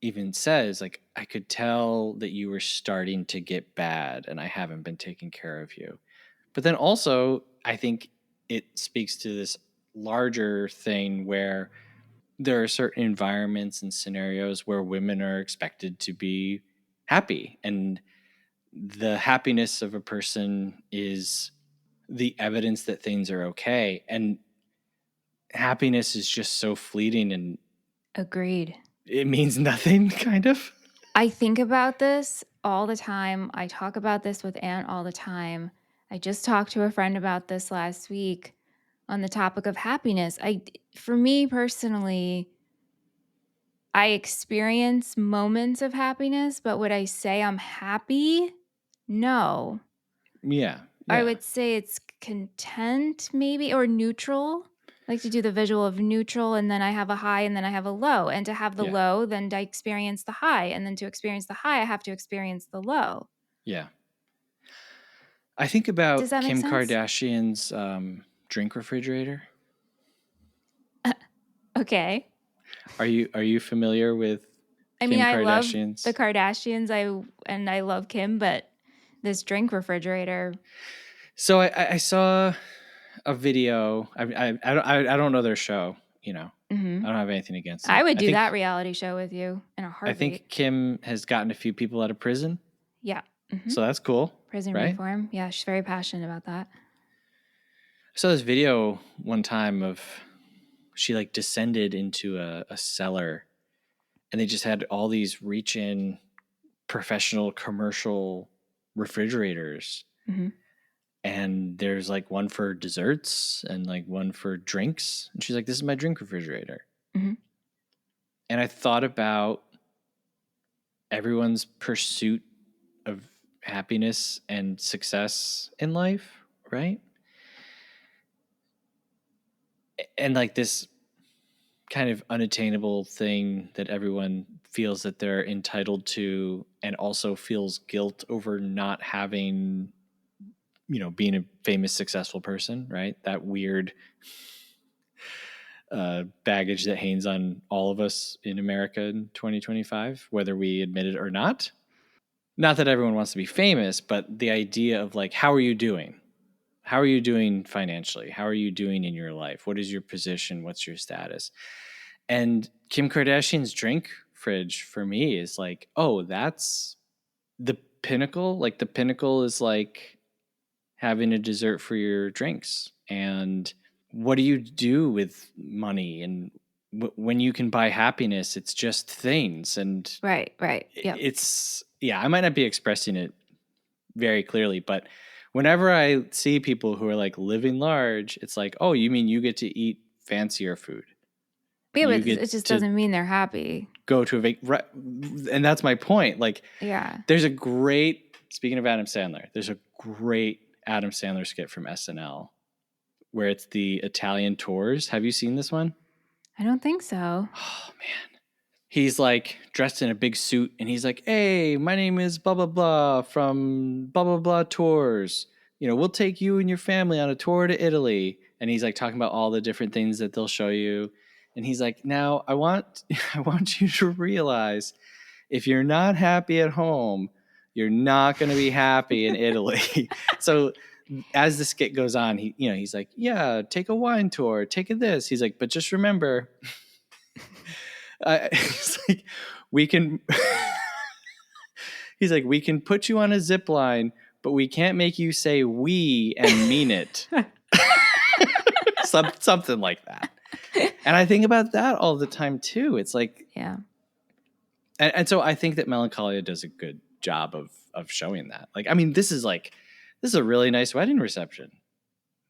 even says, like, I could tell that you were starting to get bad and I haven't been taking care of you. But then also, I think it speaks to this larger thing where there are certain environments and scenarios where women are expected to be happy, and the happiness of a person is the evidence that things are okay. And happiness is just so fleeting and Agreed. It means nothing, kind of. I think about this all the time. I talk about this with Aunt all the time. I just talked to a friend about this last week on the topic of happiness. For me personally, I experience moments of happiness, but would I say I'm happy? No. Yeah. I would say it's content, maybe, or neutral. I like to do the visual of neutral, and then I have a high, and then I have a low. And to have the low, then I experience the high. And then to experience the high, I have to experience the low. Yeah. I think about Does that make Kim sense? Kardashian's drink refrigerator. Okay. Are you familiar with Kim I Kardashian's? love the Kardashians. I love Kim, but this drink refrigerator. So I saw a video. I don't know their show. You know, I don't have anything against it. I would do that reality show with you in a heartbeat. I think Kim has gotten a few people out of prison. Yeah. So that's cool. Prison right? reform. Yeah, she's very passionate about that. I saw this video one time of she like descended into a cellar, and they just had all these reach-in professional commercial refrigerators. Mm-hmm. And there's like one for desserts and like one for drinks. And she's like, this is my drink refrigerator. Mm-hmm. And I thought about everyone's pursuit of happiness and success in life, right? And like this kind of unattainable thing that everyone feels that they're entitled to, and also feels guilt over not having, you know, being a famous, successful person, right? That weird baggage that hangs on all of us in America in 2025, whether we admit it or not. Not that everyone wants to be famous, but the idea of like, how are you doing? How are you doing financially? How are you doing in your life? What is your position? What's your status? And Kim Kardashian's drink fridge for me is like, oh, that's the pinnacle. Like the pinnacle is like having a dessert for your drinks. And what do you do with money? And when you can buy happiness, it's just things. And right. Yeah. It's, I might not be expressing it very clearly. But whenever I see people who are like living large, it's like, oh, you mean you get to eat fancier food? Yeah, You but get it just to doesn't mean they're happy. go to and that's my point. Like, Yeah. there's a great, speaking of Adam Sandler, there's a great Adam Sandler skit from SNL where it's the Italian tours. Have you seen this one? I don't think so. Oh man. He's like dressed in a big suit and he's like, hey, my name is blah, blah, blah from blah, blah, blah tours. You know, we'll take you and your family on a tour to Italy. And he's like talking about all the different things that they'll show you. And he's like, now I want you to realize if you're not happy at home, you're not going to be happy in Italy. So as the skit goes on, he's like, yeah, take a wine tour, take a this. He's like, but just remember, it's like we can he's like, we can put you on a zip line, but we can't make you say we and mean it. Something like that. And I think about that all the time too. It's like, Yeah. and so I think that Melancholia does a good job of showing that. Like, I mean, this is a really nice wedding reception,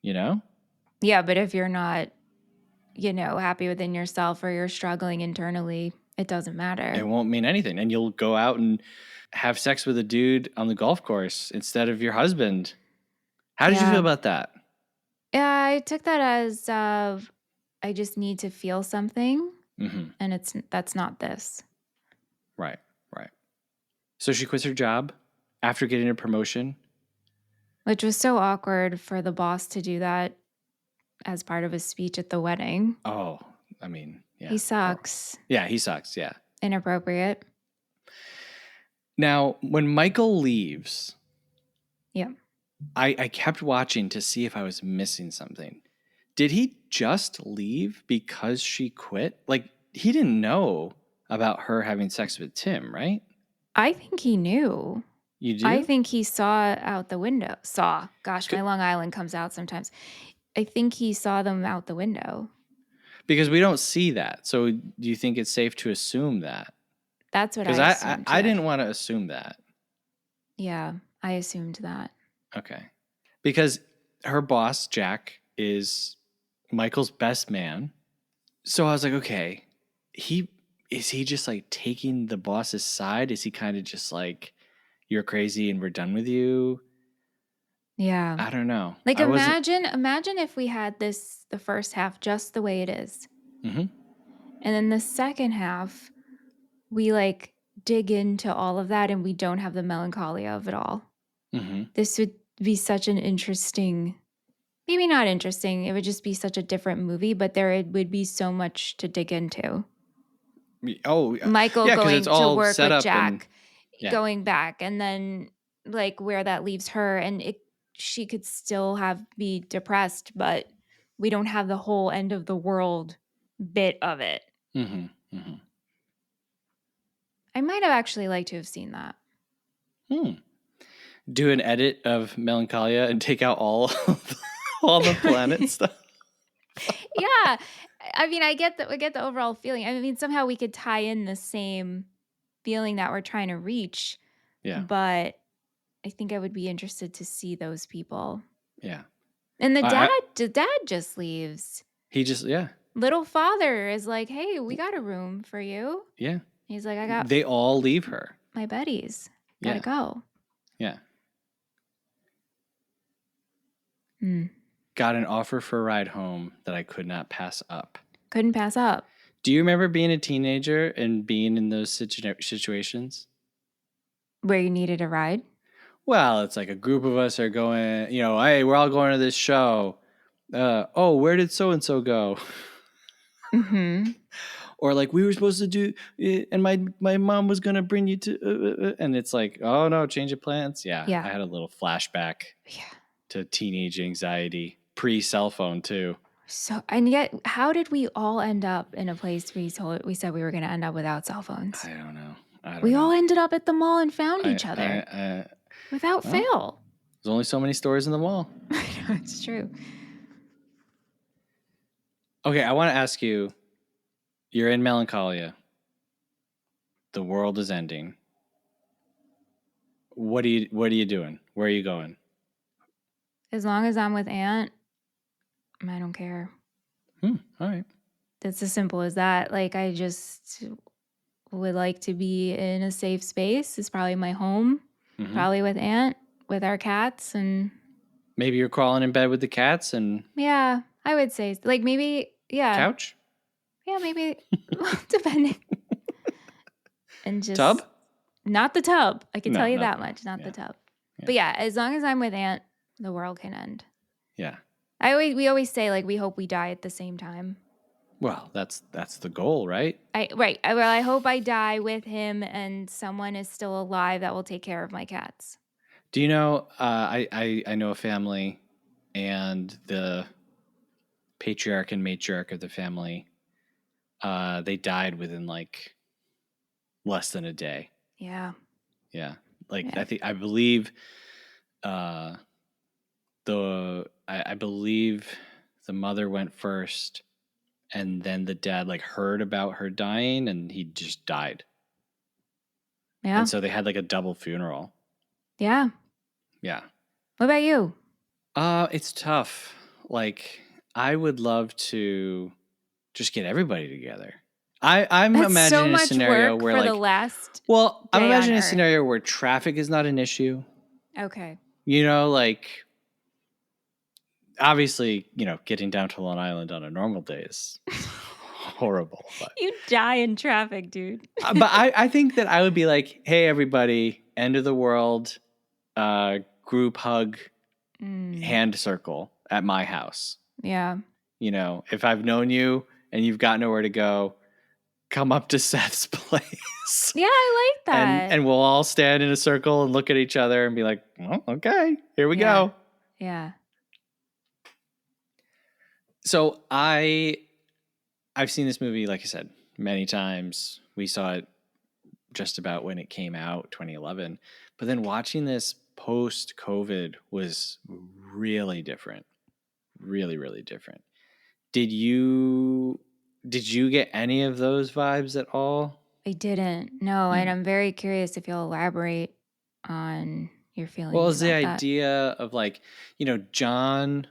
you know? Yeah, but if you're not, happy within yourself or you're struggling internally, it doesn't matter. It won't mean anything. And you'll go out and have sex with a dude on the golf course instead of your husband. How did you feel about that? Yeah, I took that as I just need to feel something, and that's not this. Right. So she quits her job after getting a promotion. Which was so awkward for the boss to do that as part of his speech at the wedding. Oh, I mean, yeah. He sucks. Yeah, he sucks, yeah. Inappropriate. Now, when Michael leaves, Yeah. I kept watching to see if I was missing something. Did he just leave because she quit? Like, he didn't know about her having sex with Tim, right? I think he knew. You do? I think he saw out the window. Gosh, my Long Island comes out sometimes. I think he saw them out the window. Because we don't see that. So do you think it's safe to assume that? That's what Because I assumed. I didn't want to assume that. Yeah, I assumed that. Okay. Because her boss, Jack, is Michael's best man. So I was like, okay, is he just like taking the boss's side? Is he kind of just like, you're crazy and we're done with you? Yeah. I don't know. Like imagine if we had the first half just the way it is. Mm-hmm. And then the second half, we like dig into all of that and we don't have the melancholia of it all. Mm-hmm. This would be such an interesting, maybe not interesting, it would just be such a different movie, but there would be so much to dig into. Oh, Michael going to work with Jack, and, going back, and then like where that leaves her, and she could still be depressed, but we don't have the whole end of the world bit of it. Mm-hmm. Mm-hmm. I might have actually liked to have seen that. Do an edit of Melancholia and take out all the planet stuff. Yeah, I mean, I get the overall feeling. I mean, somehow we could tie in the same feeling that we're trying to reach. Yeah, but I think I would be interested to see those people. Yeah, and the dad just leaves. He just Little father is like, hey, we got a room for you. Yeah, he's like, they all leave her. My buddies gotta go. Yeah. Got an offer for a ride home that I could not pass up. Couldn't pass up. Do you remember being a teenager and being in those situations? Where you needed a ride? Well, it's like a group of us are going, hey, we're all going to this show. Where did so-and-so go? Mm-hmm. Or like we were supposed to do, and my mom was going to bring you to, and it's like, oh no, change of plans. Yeah. I had a little flashback to teenage anxiety, pre-cell phone too. So, and yet, how did we all end up in a place we said we were going to end up without cell phones? I don't know. We all ended up at the mall and found each other without fail. There's only so many stores in the mall. It's true. Okay, I want to ask you, you're in Melancholia. The world is ending. what are you doing? Where are you going? As long as I'm with Aunt, I don't care. All right. It's as simple as that. Like, I just would like to be in a safe space. It's probably my home, probably with Aunt, with our cats. And Maybe you're crawling in bed with the cats and yeah, I would say, like, maybe, yeah. couch? Yeah, maybe, depending. And just Tub? not the tub. I can No, tell you not that the- much. Not the yeah. tub. Yeah. But yeah, as long as I'm with Aunt, the world can end. Yeah. We always say, like, we hope we die at the same time. Well, that's the goal, right? I hope I die with him and someone is still alive that will take care of my cats. Do you know? I know a family, and the patriarch and matriarch of the family, they died within like less than a day. Yeah. Yeah, like Yeah. I believe, I believe the mother went first, and then the dad like heard about her dying, and he just died. Yeah. And so they had like a double funeral. Yeah. Yeah. What about you? It's tough. Like, I would love to just get everybody together. I'm That's imagining so a much scenario work where for like, the last I'm day on imagining a Earth. scenario where traffic is not an issue. Okay. You know, like, obviously, getting down to Long Island on a normal day is horrible. But, You die in traffic, dude. but I think that I would be like, hey, everybody, end of the world, group hug, hand circle at my house. Yeah. If I've known you and you've got nowhere to go, come up to Seth's place. Yeah, I like that. And we'll all stand in a circle and look at each other and be like, well, okay, here we go. Yeah. So I've seen this movie, like I said, many times. We saw it just about when it came out, 2011. But then watching this post-COVID was really different. Really, really different. Did you get any of those vibes at all? I didn't. No, and I'm very curious if you'll elaborate on your feelings. Well, it's the about that. idea of like, John.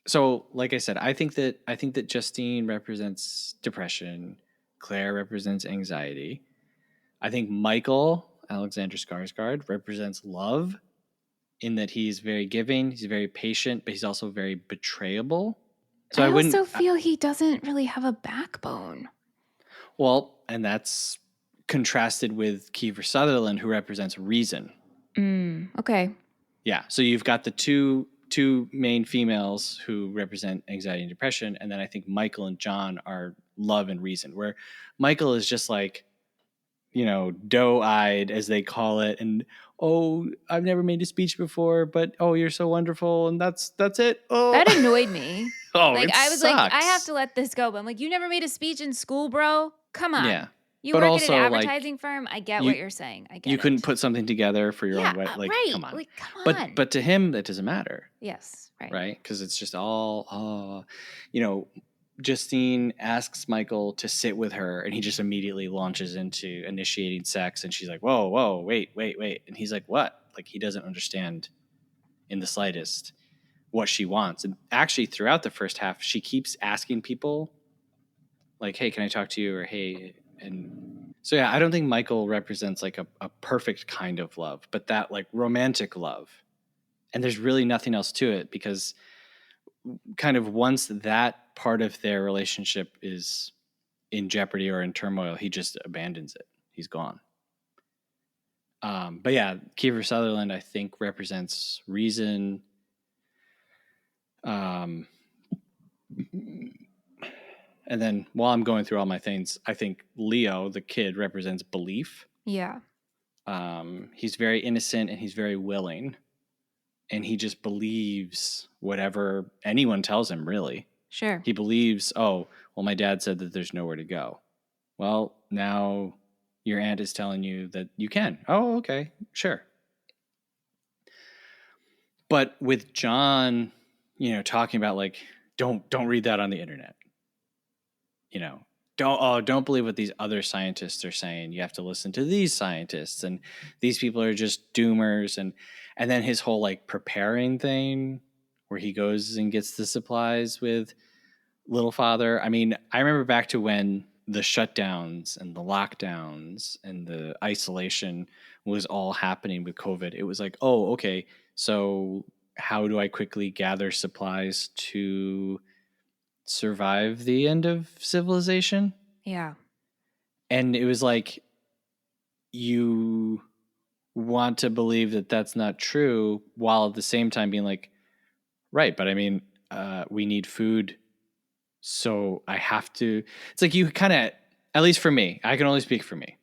So, like I said, I think that Justine represents depression. Claire represents anxiety. I think Michael, Alexander Skarsgård, represents love in that he's very giving, he's very patient, but he's also very betrayable. So I also feel he doesn't really have a backbone. Well, and that's contrasted with Kiefer Sutherland, who represents reason. Okay. Yeah. So you've got the two main females who represent anxiety and depression, and then I think Michael and John are love and reason, where Michael is just like, doe-eyed, as they call it, and I've never made a speech before, but you're so wonderful, and that's it. Oh, that annoyed me. Like, I was sucks. like, I have to let this go, but I'm like, you never made a speech in school, bro. Come on. Yeah. You but work also, at an advertising firm. I get what you're saying. I get you it. couldn't put something together for your own way. Like, right. Come on. Like, come on. But to him, that doesn't matter. Yes. Right. Right? Because it's just all, Justine asks Michael to sit with her, and he just immediately launches into initiating sex, and she's like, whoa, wait. And he's like, what? Like, he doesn't understand in the slightest what she wants. And actually, throughout the first half, she keeps asking people, like, hey, can I talk to you? Or hey, and so, yeah, I don't think Michael represents like a perfect kind of love, but that like romantic love. And there's really nothing else to it, because kind of once that part of their relationship is in jeopardy or in turmoil, he just abandons it. He's gone. But yeah, Kiefer Sutherland, I think, represents reason. And then while I'm going through all my things, I think Leo, the kid, represents belief. Yeah. He's very innocent and he's very willing. And he just believes whatever anyone tells him, really. Sure. He believes, my dad said that there's nowhere to go. Well, now your aunt is telling you that you can. Oh, okay, sure. But with John, talking about like, don't read that on the internet. don't believe what these other scientists are saying. You have to listen to these scientists, and these people are just doomers. And then his whole like preparing thing where he goes and gets the supplies with Little Father. I mean, I remember back to when the shutdowns and the lockdowns and the isolation was all happening with COVID. It was like, oh, okay, so how do I quickly gather supplies to survive the end of civilization? Yeah. And it was like, you want to believe that that's not true while at the same time being like, right, but I mean, we need food. So I have to, it's like you kind of, at least for me, I can only speak for me.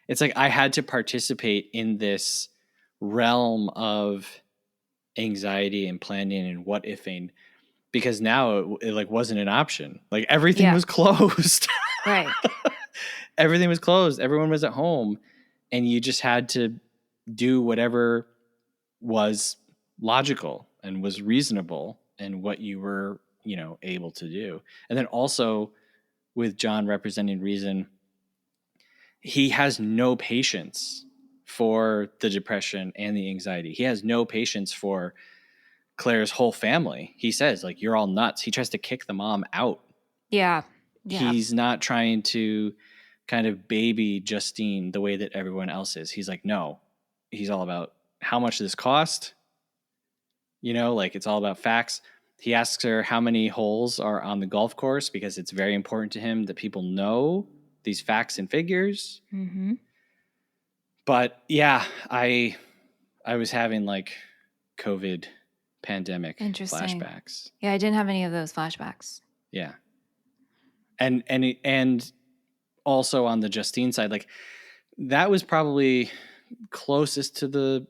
It's like I had to participate in this realm of anxiety and planning and what ifing, because now it like wasn't an option. Like everything was closed. Right. Everything was closed. Everyone was at home, and you just had to do whatever was logical and was reasonable and what you were, able to do. And then also with John representing reason, he has no patience for the depression and the anxiety. He has no patience for Claire's whole family. He says, like, you're all nuts. He tries to kick the mom out. Yeah. He's not trying to kind of baby Justine the way that everyone else is. He's like, no. He's all about how much this cost. Like it's all about facts. He asks her how many holes are on the golf course because it's very important to him that people know these facts and figures. Mm-hmm. But yeah, I was having like COVID pandemic flashbacks. Yeah, I didn't have any of those flashbacks. Yeah. And also on the Justine side, like that was probably closest to the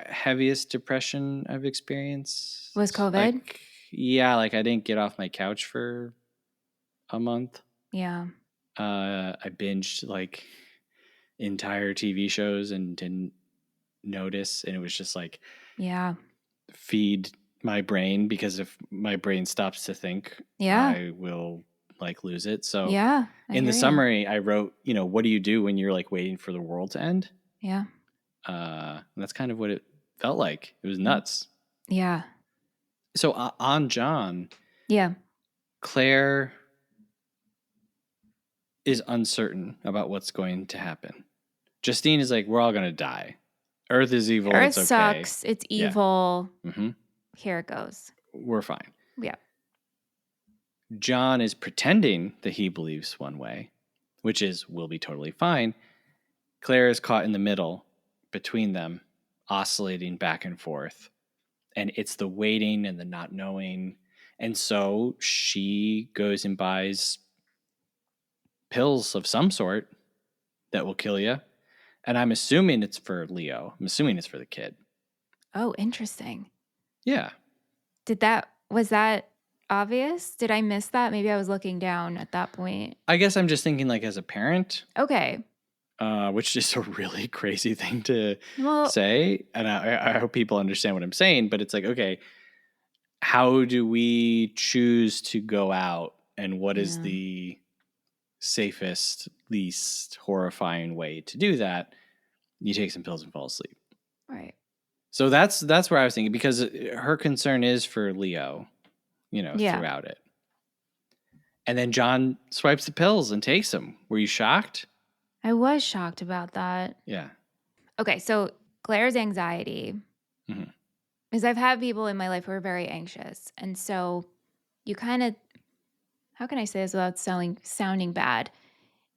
heaviest depression I've experienced. Was COVID? Like, yeah, like I didn't get off my couch for a month. Yeah. I binged like entire TV shows and didn't notice, and it was just like, feed my brain, because if my brain stops to think, I will like lose it. So in the summary, I wrote, what do you do when you're like waiting for the world to end? Yeah. And that's kind of what it felt like. It was nuts. Yeah. So on John, Claire is uncertain about what's going to happen. Justine is like, we're all going to die. Earth is evil. Earth it's okay. sucks. It's evil. Yeah. Mm-hmm. Here it goes. We're fine. Yeah. John is pretending that he believes one way, which is we'll be totally fine. Claire is caught in the middle between them, oscillating back and forth. And it's the waiting and the not knowing. And so she goes and buys pills of some sort that will kill you. And I'm assuming it's for Leo. I'm assuming it's for the kid. Oh, interesting. Yeah. Was that obvious? Did I miss that? Maybe I was looking down at that point. I guess I'm just thinking like as a parent. Okay. Which is a really crazy thing to say. And I hope people understand what I'm saying, but it's like, okay, how do we choose to go out, and what is the safest, least horrifying way to do that? You take some pills and fall asleep. Right. So that's where I was thinking, because her concern is for Leo, throughout it. And then John swipes the pills and takes them. Were you shocked? I was shocked about that. Yeah. Okay, so Claire's anxiety is I've had people in my life who are very anxious. And so you kind of, how can I say this without sounding bad?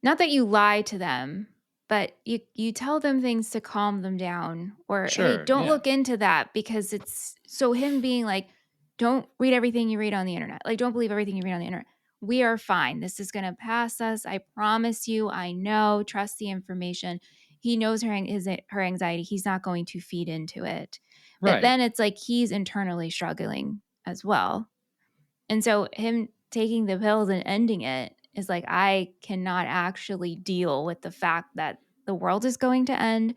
Not that you lie to them, but you tell them things to calm them down, or hey, don't look into that, because it's so him being like, don't read everything you read on the internet. Like, don't believe everything you read on the internet. We are fine. This is going to pass us. I promise you. I know. Trust the information. He knows her anxiety. He's not going to feed into it. But then it's like he's internally struggling as well. And so him taking the pills and ending it is like, I cannot actually deal with the fact that the world is going to end.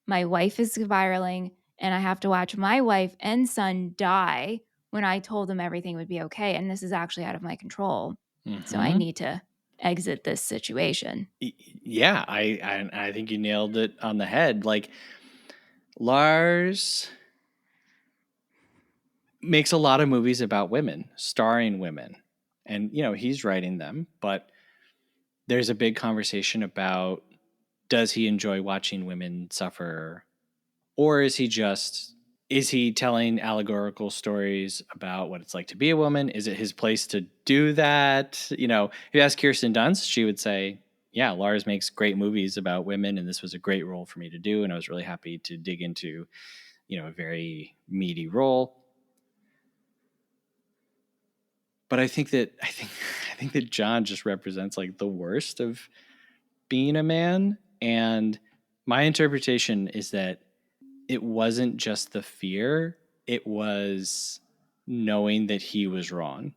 My wife is spiraling, and I have to watch my wife and son die when I told them everything would be okay. And this is actually out of my control. So I need to exit this situation. Yeah, I think you nailed it on the head. Like, Lars makes a lot of movies about women, starring women. And, he's writing them, but there's a big conversation about, does he enjoy watching women suffer? Or is he telling allegorical stories about what it's like to be a woman? Is it his place to do that? If you ask Kirsten Dunst, she would say, yeah, Lars makes great movies about women, and this was a great role for me to do. And I was really happy to dig into, a very meaty role. But I think that John just represents like the worst of being a man. And my interpretation is that it wasn't just the fear, it was knowing that he was wrong.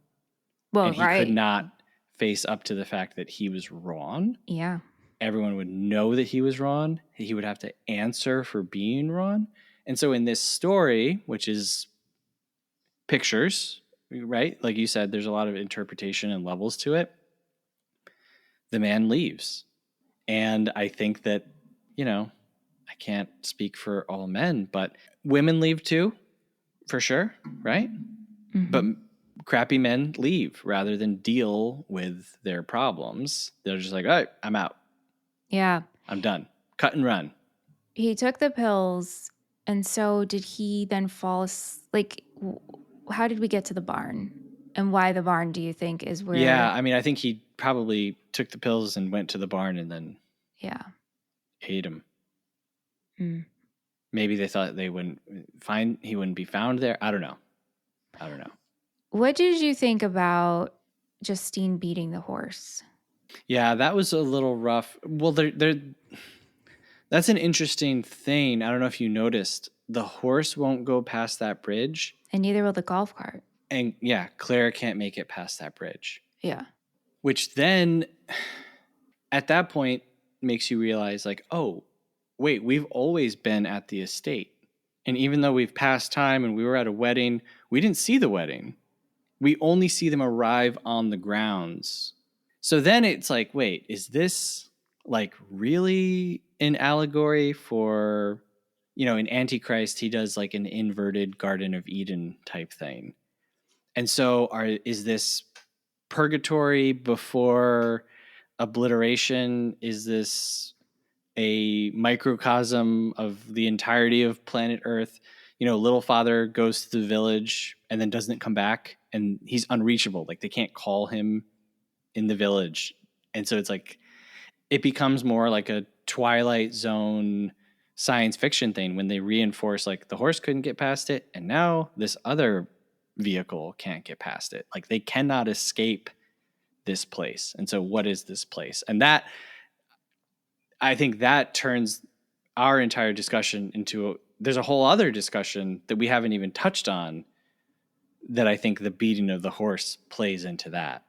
Well, and he could not face up to the fact that he was wrong. Yeah. Everyone would know that he was wrong. He would have to answer for being wrong. And so in this story, which is pictures, right? Like you said, there's a lot of interpretation and levels to it. The man leaves. And I think that, I can't speak for all men, but women leave too, for sure, right? Mm-hmm. But crappy men leave rather than deal with their problems. They're just like, all right, I'm out. Yeah. I'm done. Cut and run. He took the pills, and so did he then fall how did we get to the barn? And why the barn, do you think, is where... Yeah, I mean, I think he probably took the pills and went to the barn and then ate him. Mm. Maybe they thought he wouldn't be found there. I don't know. What did you think about Justine beating the horse? Yeah, that was a little rough. Well, that's an interesting thing. I don't know if you noticed. The horse won't go past that bridge. And neither will the golf cart. And yeah, Claire can't make it past that bridge. Yeah. Which then, at that point, makes you realize, like, oh, wait, we've always been at the estate. And even though we've passed time and we were at a wedding, we didn't see the wedding. We only see them arrive on the grounds. So then it's like, wait, is this like really an allegory for, in Antichrist, he does like an inverted Garden of Eden type thing. And so is this purgatory before obliteration? Is this a microcosm of the entirety of planet Earth? Little Father goes to the village and then doesn't come back, and he's unreachable. Like, they can't call him in the village. And so it's like, it becomes more like a Twilight Zone science fiction thing when they reinforce, like, the horse couldn't get past it, and now this other vehicle can't get past it. Like, they cannot escape this place. And so what is this place? And that, I think that turns our entire discussion into there's a whole other discussion that we haven't even touched on, that I think the beating of the horse plays into that.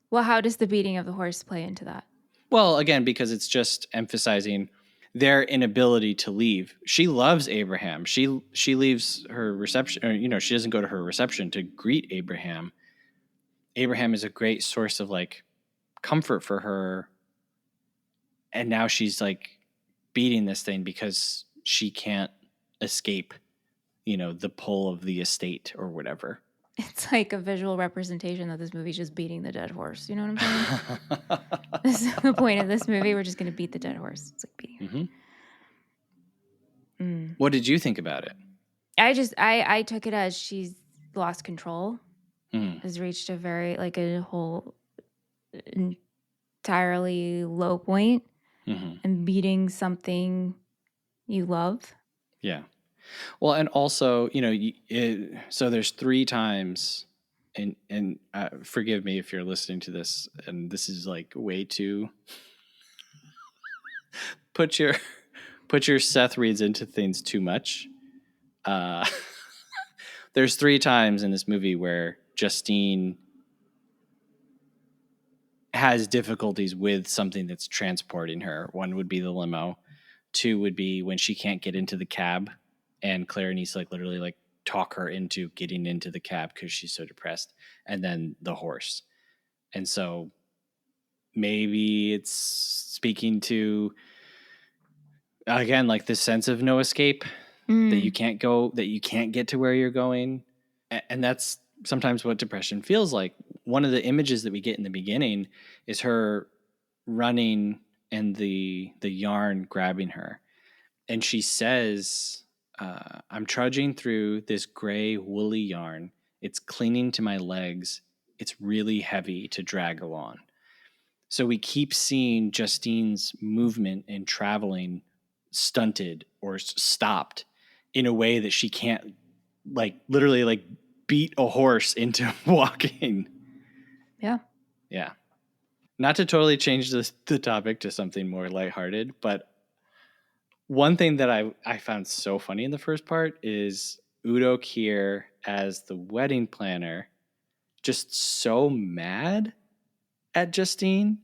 Well, how does the beating of the horse play into that? Well, again, because it's just emphasizing their inability to leave. She loves Abraham. She leaves her reception, or, she doesn't go to her reception to greet Abraham. Abraham is a great source of like comfort for her. And now she's like beating this thing because she can't escape, the pull of the estate or whatever. It's like a visual representation that this movie's just beating the dead horse. You know what I'm saying? This is the point of this movie. We're just going to beat the dead horse. It's like beating. Mm-hmm. What did you think about it? I took it as she's lost control. Has reached a whole entirely low point, and beating something you love. Yeah. Well, and also, so there's 3 times, and forgive me if you're listening to this, and this is like way too. Put your Seth reads into things too much. There's 3 times in this movie where Justine has difficulties with something that's transporting her. 1 would be the limo. 2 would be when she can't get into the cab, and Claire needs to literally talk her into getting into the cab because she's so depressed. And then the horse. And so maybe it's speaking to, again, like this sense of no escape, that you can't go, that you can't get to where you're going. And that's sometimes what depression feels like. One of the images that we get in the beginning is her running and the yarn grabbing her. And she says, I'm trudging through this gray woolly yarn. It's clinging to my legs. It's really heavy to drag along. So we keep seeing Justine's movement and traveling stunted or stopped in a way that she can't, like, literally like beat a horse into walking. Yeah. Yeah. Not to totally change the topic to something more lighthearted, but one thing that I found so funny in the first part is Udo Kier as the wedding planner, just so mad at Justine.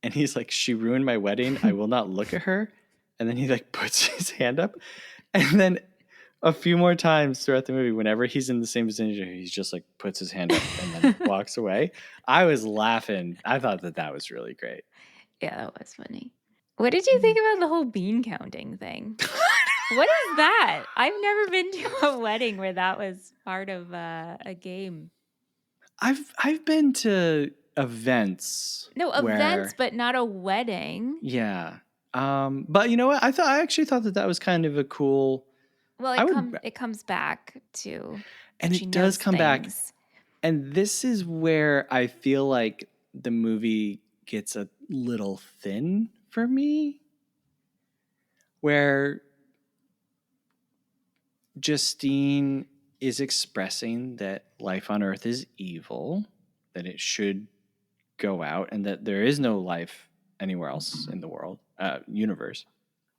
And he's like, she ruined my wedding. I will not look at her. And then he like puts his hand up. And then a few more times throughout the movie, whenever he's in the same vicinity, he's just like puts his hand up and then walks away. I was laughing. I thought that was really great. Yeah, that was funny. What did you think about the whole bean counting thing? What is that? I've never been to a wedding where that was part of a game. I've been to events. No, events, but not a wedding. Yeah. But you know what? I actually thought that was kind of a cool. Well, it comes back to, and it does come back. And this is where I feel like the movie gets a little thin for me, where Justine is expressing that life on Earth is evil, that it should go out, and that there is no life anywhere else in the world, universe.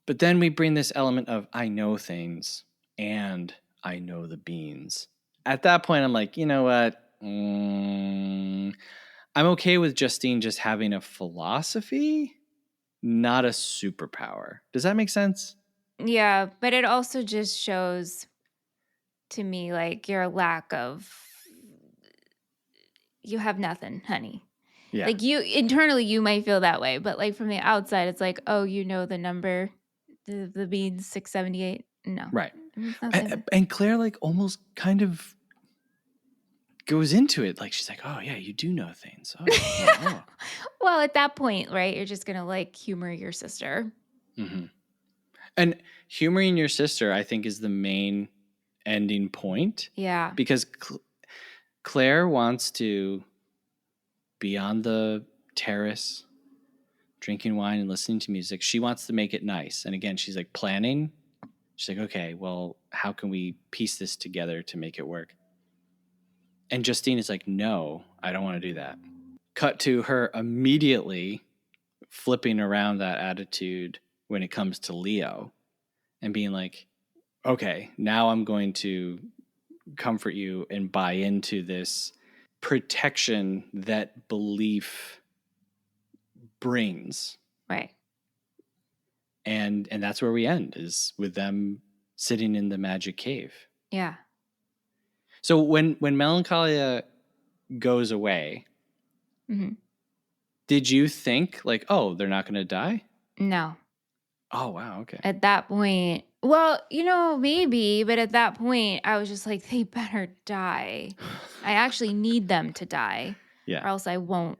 But then we bring this element of I know things and I know the beans. At that point, I'm like, you know what? I'm okay with Justine just having a philosophy, not a superpower. Does that make sense? Yeah, but it also just shows to me like your lack of, you have nothing, honey. Yeah. Like you internally, you might feel that way, but like from the outside, it's like, oh, you know the number, the beans 678. No, right. And Claire like almost kind of goes into it, like she's like, oh yeah, you do know things. Oh. Well, at that point, right, you're just gonna like humor your sister. Mm-hmm. And humoring your sister, I think, is the main ending point. Yeah, because Claire wants to be on the terrace drinking wine and listening to music. She wants to make it nice. And again, she's like planning. She's like, okay, well, how can we piece this together to make it work? And Justine is like, no, I don't want to do that. Cut to her immediately flipping around that attitude when it comes to Leo and being like, okay, now I'm going to comfort you and buy into this protection that belief brings. Right. And that's where we end, is with them sitting in the magic cave. Yeah. So when Melancholia goes away, mm-hmm. Did you think like, oh, they're not going to die? No. Oh, wow. Okay. At that point, well, maybe, but at that point, I was just like, they better die. I actually need them to die. Yeah. Or else I won't.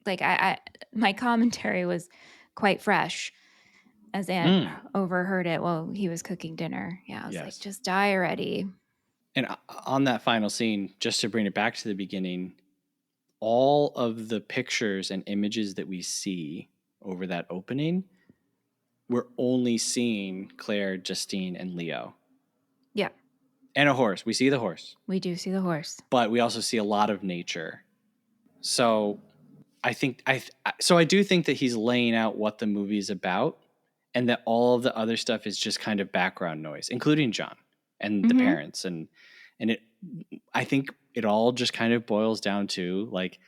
Like, my commentary was quite fresh as Aunt overheard it while he was cooking dinner. Yeah, I was like, just die already. And on that final scene, just to bring it back to the beginning, all of the pictures and images that we see over that opening, we're only seeing Claire, Justine, and Leo. Yeah. And a horse. We see the horse. We do see the horse. But we also see a lot of nature. So I do think that he's laying out what the movie is about, and that all of the other stuff is just kind of background noise, including John and the parents. And I think it all just kind of boils down to, like,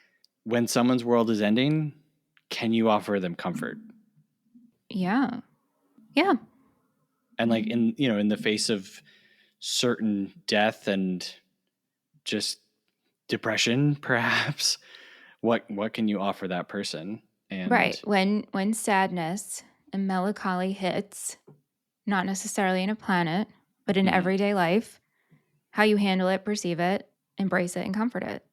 when someone's world is ending, can you offer them comfort? Yeah. Yeah. And like in the face of certain death and just depression, perhaps, what can you offer that person? And Right. When sadness and melancholy hits, not necessarily in a planet, but in everyday life, how you handle it, perceive it, embrace it, and comfort it.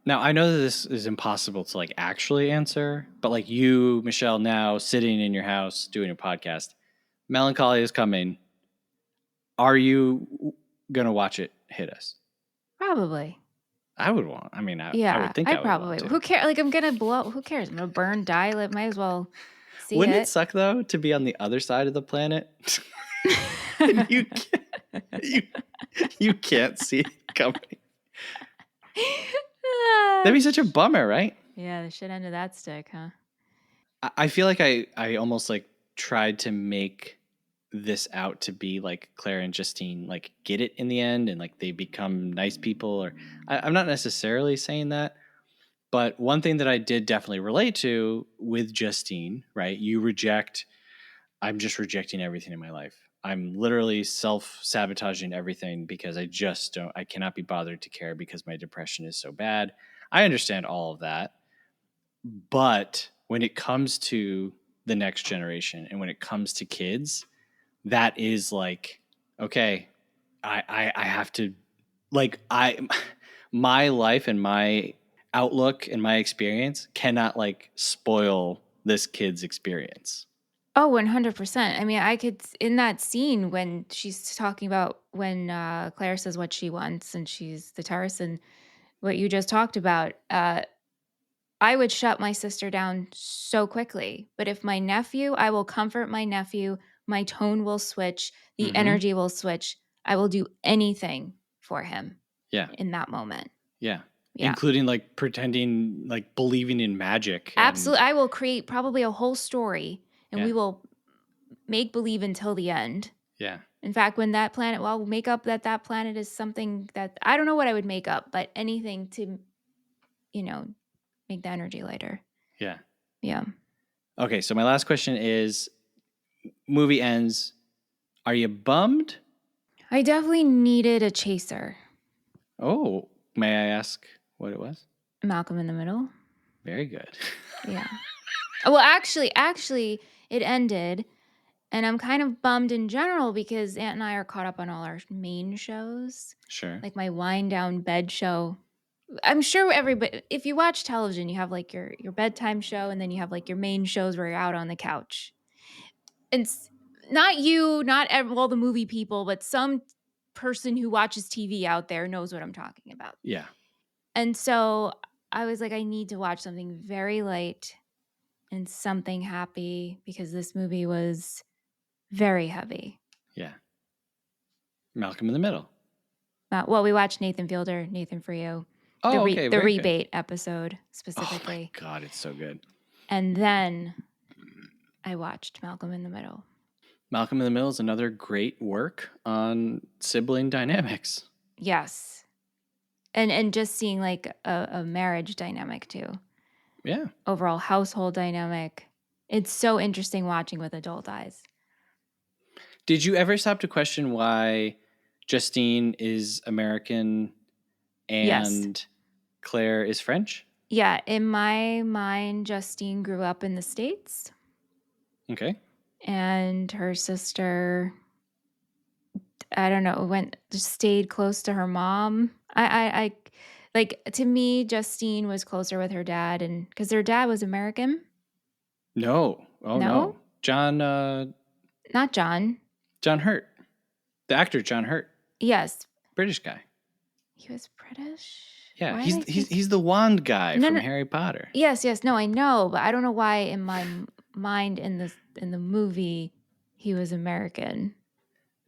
now I know that this is impossible to like actually answer, but like you, Michelle, now sitting in your house doing a podcast, Melancholia is coming. Are you gonna watch it hit us? Probably. I would want. I mean, I Yeah, would think I I would probably. want to. Who cares? Like, I'm gonna blow. Who cares? I'm gonna burn, die. Might as well see Wouldn't it it. suck though to be on the other side of the planet? And you can't see it coming. That'd be such a bummer, right? Yeah, the shit end of that stick, huh? I feel like I almost like tried to make this out to be like Claire and Justine like get it in the end and like they become nice people, or I'm not necessarily saying that, but one thing that I did definitely relate to with Justine, right? I'm just rejecting everything in my life. I'm literally self-sabotaging everything because I cannot be bothered to care because my depression is so bad. I understand all of that. But when it comes to the next generation and when it comes to kids, that is like, okay, I have to like my life and my outlook and my experience cannot like spoil this kid's experience. Oh, 100%. I mean, I could, in that scene when she's talking about when Claire says what she wants and she's the Taurus and what you just talked about, I would shut my sister down so quickly. But if my nephew, I will comfort my nephew, my tone will switch, the energy will switch. I will do anything for him Yeah. in that moment. Yeah. Yeah. Including like pretending, like believing in magic. Absolutely. I will create probably a whole story and Yeah. we will make believe until the end. Yeah. In fact, when that planet, well, make up that planet is something that I don't know what I would make up, but anything to, make the energy lighter. Yeah. Yeah. Okay. So my last question is, movie ends. Are you bummed? I definitely needed a chaser. Oh, may I ask what it was? Malcolm in the Middle. Very good. Yeah. Well, actually, it ended, and I'm kind of bummed in general because Aunt and I are caught up on all our main shows. Sure. Like my wind down bed show. I'm sure everybody, if you watch television, you have like your bedtime show, and then you have like your main shows where you're out on the couch. And not you, not all the movie people, but some person who watches TV out there knows what I'm talking about. Yeah. And so I was like, I need to watch something very light and something happy because this movie was very heavy. Yeah. Malcolm in the Middle. Well, we watched Nathan Frio. Oh, the okay. the very rebate episode specifically. Oh my God, it's so good. And then I watched Malcolm in the Middle. Malcolm in the Middle is another great work on sibling dynamics. Yes. And just seeing like a marriage dynamic too. Yeah. Overall household dynamic. It's so interesting watching with adult eyes. Did you ever stop to question why Justine is American and Claire is French? Yeah, in my mind, Justine grew up in the States. Okay. And her sister, I don't know, stayed close to her mom. I like, to me, Justine was closer with her dad, and because their dad was American. No. Oh no. John Not John. John Hurt. The actor John Hurt. Yes. British guy. He was British? Yeah, he's the wand guy from Harry Potter. Yes. No, I know, but I don't know why in my mind in the movie he was American.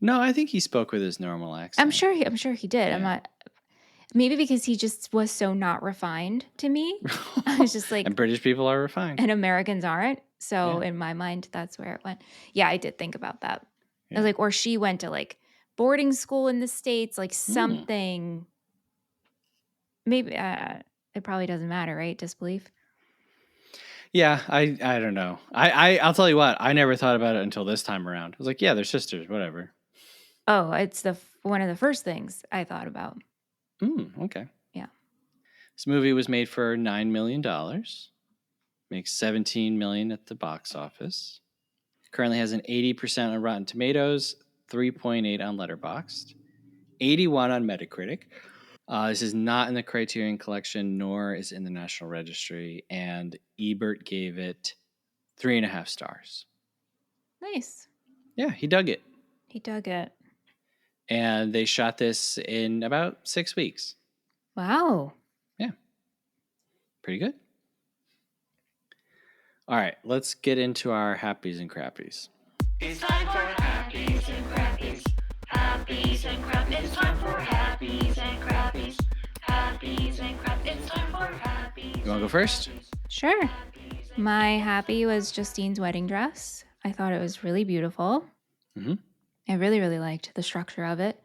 No, I think he spoke with his normal accent. I'm sure he did. Yeah. I'm not. Maybe because he just was so not refined to me. I was just like, and British people are refined, and Americans aren't. So in my mind, that's where it went. Yeah, I did think about that. I was like, or she went to like boarding school in the States, like something. Maybe it probably doesn't matter, right? Disbelief. Yeah, I don't know. I'll tell you what. I never thought about it until this time around. I was like, yeah, they're sisters, whatever. Oh, it's one of the first things I thought about. Okay. Yeah. This movie was made for $9 million. Makes $17 million at the box office. Currently has an 80% on Rotten Tomatoes, 3.8 on Letterboxd, 81 on Metacritic. This is not in the Criterion Collection, nor is it in the National Registry. And Ebert gave it 3.5 stars. Nice. Yeah, he dug it. He dug it. And they shot this in about 6 weeks. Wow. Yeah. Pretty good. All right, let's get into our happies and crappies. It's time for happies and crappies. Happies and crappies. It's time for happies and crappies. Happies and crappies. It's time for happies. You want to go first? Sure. My happy was Justine's wedding dress. I thought it was really beautiful. Mm-hmm. I really, really liked the structure of it.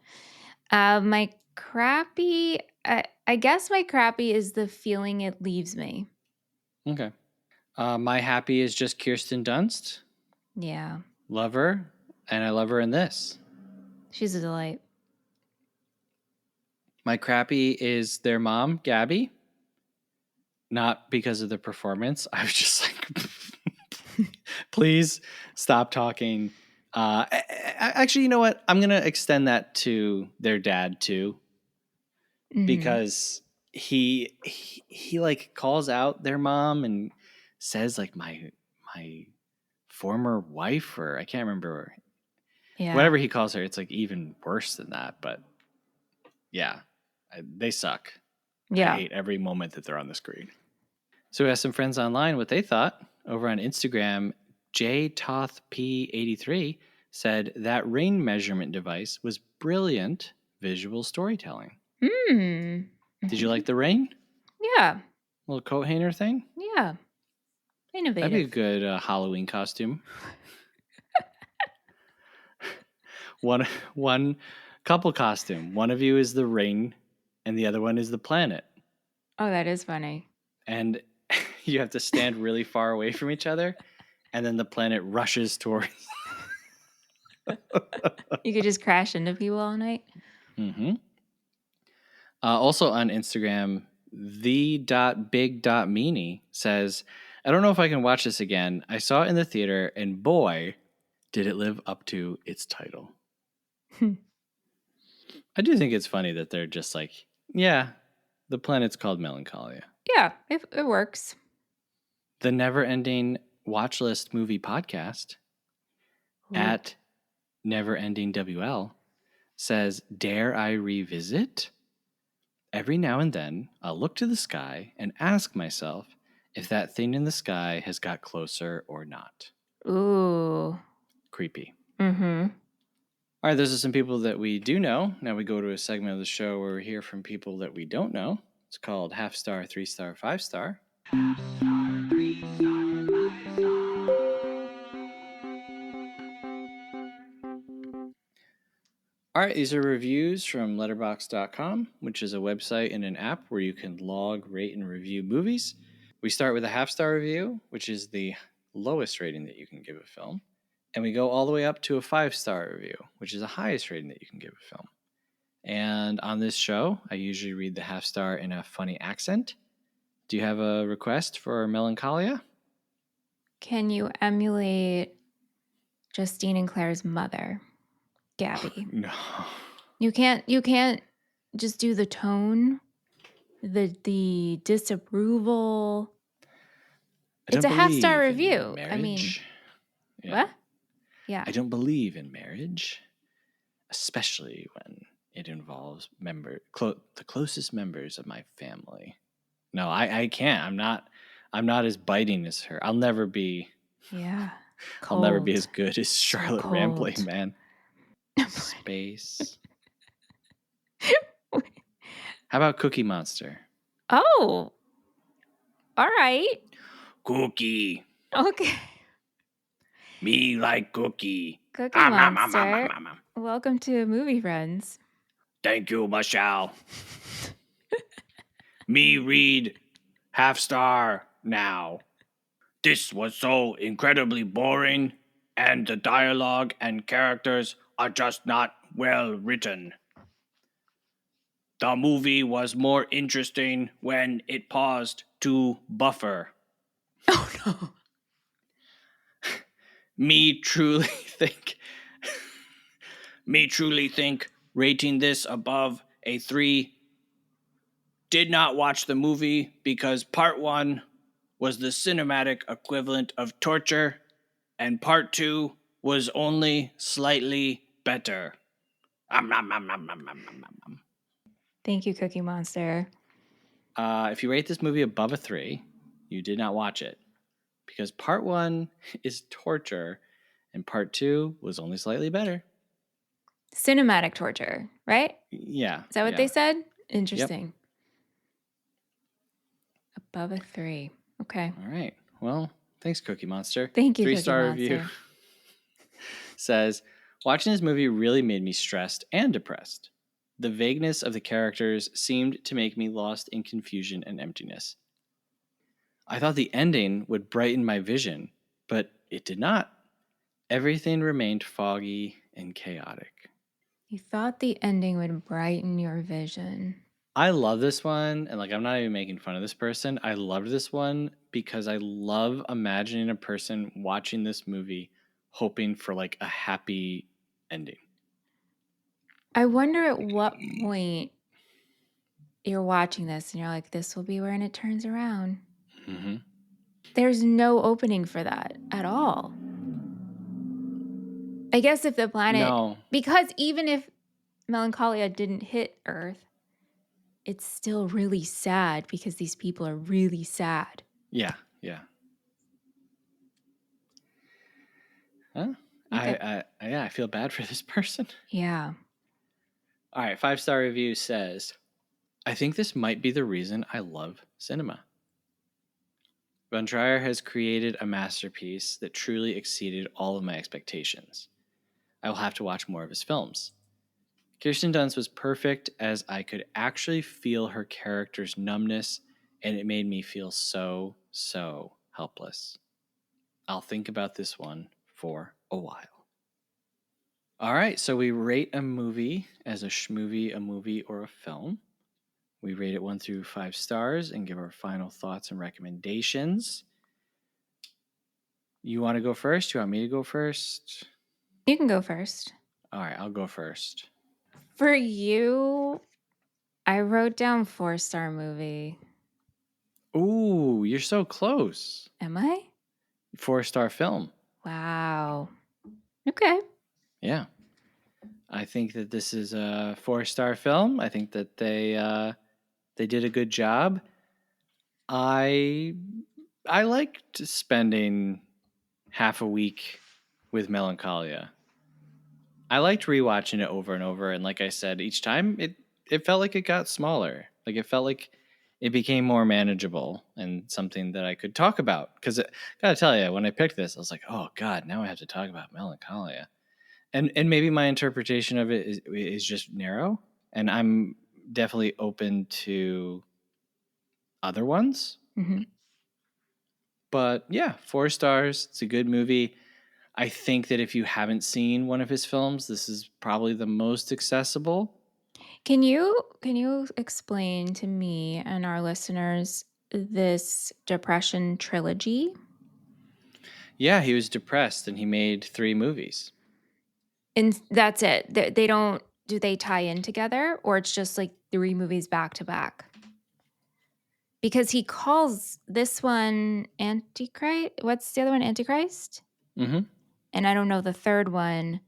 My crappy, I guess my crappy is the feeling it leaves me. Okay. My happy is just Kirsten Dunst. Yeah. Love her, and I love her in this. She's a delight. My crappy is their mom, Gabby. Not because of the performance. I was just like, please stop talking. Actually, you know what? I'm going to extend that to their dad too. Mhm. Because he like calls out their mom and says like my former wife, or I can't remember. Yeah. Whatever he calls her, it's like even worse than that. But yeah, they suck. Yeah. I hate every moment that they're on the screen. So we have some friends online what they thought. Over on Instagram, JTothP83 said that rain measurement device was brilliant visual storytelling. Mm. Did you like the rain? Yeah. Little coat hanger thing? Yeah. Innovative. That'd be a good Halloween costume. One couple costume. One of you is the ring, and the other one is the planet. Oh, that is funny. And you have to stand really far away from each other, and then the planet rushes towards. You could just crash into people all night. Mm-hmm. Also on Instagram, the.big.meanie says, I don't know if I can watch this again. I saw it in the theater, and boy, did it live up to its title. I do think it's funny that they're just like, yeah, the planet's called Melancholia. Yeah, it works. The never-ending watch list movie podcast at Neverending WL says, dare I revisit? Every now and then, I'll look to the sky and ask myself if that thing in the sky has got closer or not. Ooh. Creepy. Mm-hmm. All right, those are some people that we do know. Now we go to a segment of the show where we hear from people that we don't know. It's called Half Star, 3 Star, 5 Star. All right, these are reviews from letterboxd.com, which is a website and an app where you can log, rate, and review movies. We start with a half-star review, which is the lowest rating that you can give a film. And we go all the way up to a 5-star review, which is the highest rating that you can give a film. And on this show, I usually read the half-star in a funny accent. Do you have a request for Melancholia? Can you emulate Justine and Claire's mother, Gabby? No. You can't just do the tone, the disapproval. It's a half-star review. I mean, yeah. what? Yeah. I don't believe in marriage, especially when it involves the closest members of my family. No, I can't. I'm not as biting as her. I'll never be. Yeah. I'll never be as good as Charlotte cold. Rampling, man. Space. How about Cookie Monster? Oh. All right. Cookie. Okay. Me like cookie. Cookie Monster. Welcome to Movie Friends. Thank you, Michelle. Me read half star now. This was so incredibly boring, and the dialogue and characters are just not well written. The movie was more interesting when it paused to buffer. Oh no. Me truly think rating this above a 3. Did not watch the movie because part 1 was the cinematic equivalent of torture and part 2 was only slightly better. Thank you, Cookie Monster. If you rate this movie above a 3, you did not watch it because part 1 is torture and part 2 was only slightly better. Cinematic torture, right? Yeah. Is that what yeah. they said? Interesting. Yep. Above a 3. Okay. All right. Well, thanks, Cookie Monster. Thank you, 3-star Cookie review Monster. says, watching this movie really made me stressed and depressed. The vagueness of the characters seemed to make me lost in confusion and emptiness. I thought the ending would brighten my vision, but it did not. Everything remained foggy and chaotic. You thought the ending would brighten your vision. I love this one, and I'm not even making fun of this person. I loved this one because I love imagining a person watching this movie hoping for a happy ending. I wonder at what point you're watching this and you're like, this will be when it turns around. Mm-hmm. There's no opening for that at all. I guess if the planet... No. Because even if Melancholia didn't hit Earth, it's still really sad because these people are really sad. Yeah. Huh? Okay. I feel bad for this person. Yeah. All right, 5-star review says, I think this might be the reason I love cinema. Von Trier has created a masterpiece that truly exceeded all of my expectations. I will have to watch more of his films. Kirsten Dunst was perfect as I could actually feel her character's numbness, and it made me feel so helpless. I'll think about this one for a while. All right, so we rate a movie as a schmovie, a movie, or a film. We rate it 1 through 5 stars and give our final thoughts and recommendations. You want to go first? You want me to go first? You can go first. All right, I'll go first. For you, I wrote down 4-star movie. Ooh, you're so close. Am I? 4-star film. Wow. Okay. Yeah. I think that this is a 4-star film. I think that they did a good job. I liked spending half a week with Melancholia. I liked rewatching it over and over, and like I said, each time it felt like it got smaller. It felt like it became more manageable and something that I could talk about. Because gotta tell you, when I picked this, I was like, oh God, now I have to talk about Melancholia. And maybe my interpretation of it is just narrow, and I'm definitely open to other ones. Mm-hmm. But yeah, 4 stars. It's a good movie. I think that if you haven't seen one of his films, this is probably the most accessible. Can you explain to me and our listeners this depression trilogy? Yeah, he was depressed and he made 3 movies. And that's it. They don't... Do they tie in together, or it's just 3 movies back to back? Because he calls this one Antichrist. What's the other one? Antichrist? Mm-hmm. And I don't know the third one.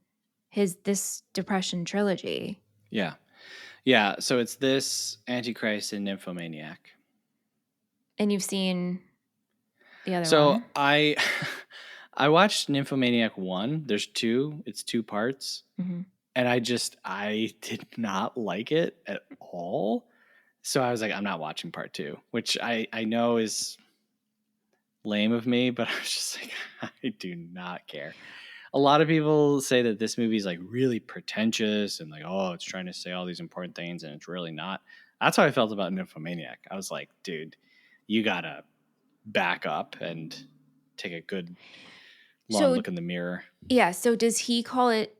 This depression trilogy. Yeah. Yeah, so it's this, Antichrist, and Nymphomaniac. And you've seen the other So one? I watched Nymphomaniac 1. There's 2. It's 2 parts. Mm-hmm. And I did not like it at all. So I was like, I'm not watching part 2, which I know is lame of me, but I was just like, I do not care. A lot of people say that this movie is really pretentious and oh, it's trying to say all these important things, and it's really not. That's how I felt about Nymphomaniac. I was like, dude, you gotta back up and take a good long look in the mirror. Yeah. So does he call it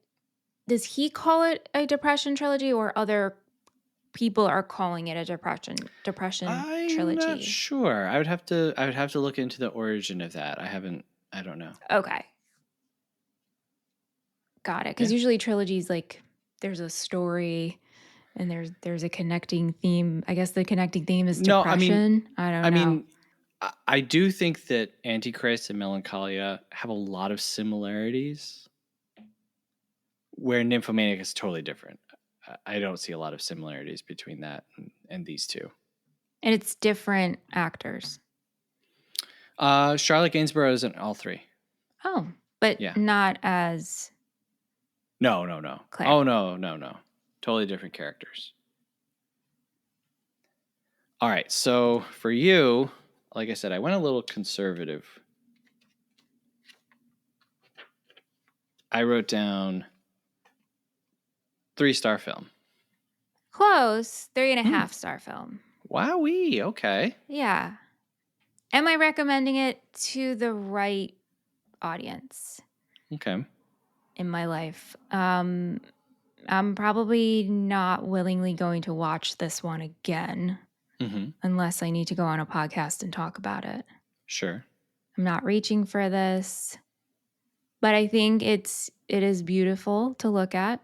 a depression trilogy, or other people are calling it a depression I'm not trilogy. sure. I would have to look into the origin of that. I don't know. Okay. Got it. Because Yeah. usually trilogies, like, there's a story and there's a connecting theme. I guess the connecting theme is No, I depression. I don't know. I do think that Antichrist and Melancholia have a lot of similarities, where Nymphomaniac is totally different. I don't see a lot of similarities between that and these two. And it's different actors. Charlotte Gainsborough is in all three. Oh, but Yeah. not as No. Claire. Oh, no. Totally different characters. All right. So for you, like I said, I went a little conservative. I wrote down 3-star film. close. 3.5-star film. Wowee. Okay. Yeah. Am I recommending it to the right audience Okay. in my life? I'm probably not willingly going to watch this one again Mm-hmm. unless I need to go on a podcast and talk about it. Sure. I'm not reaching for this, but I think it is beautiful to look at.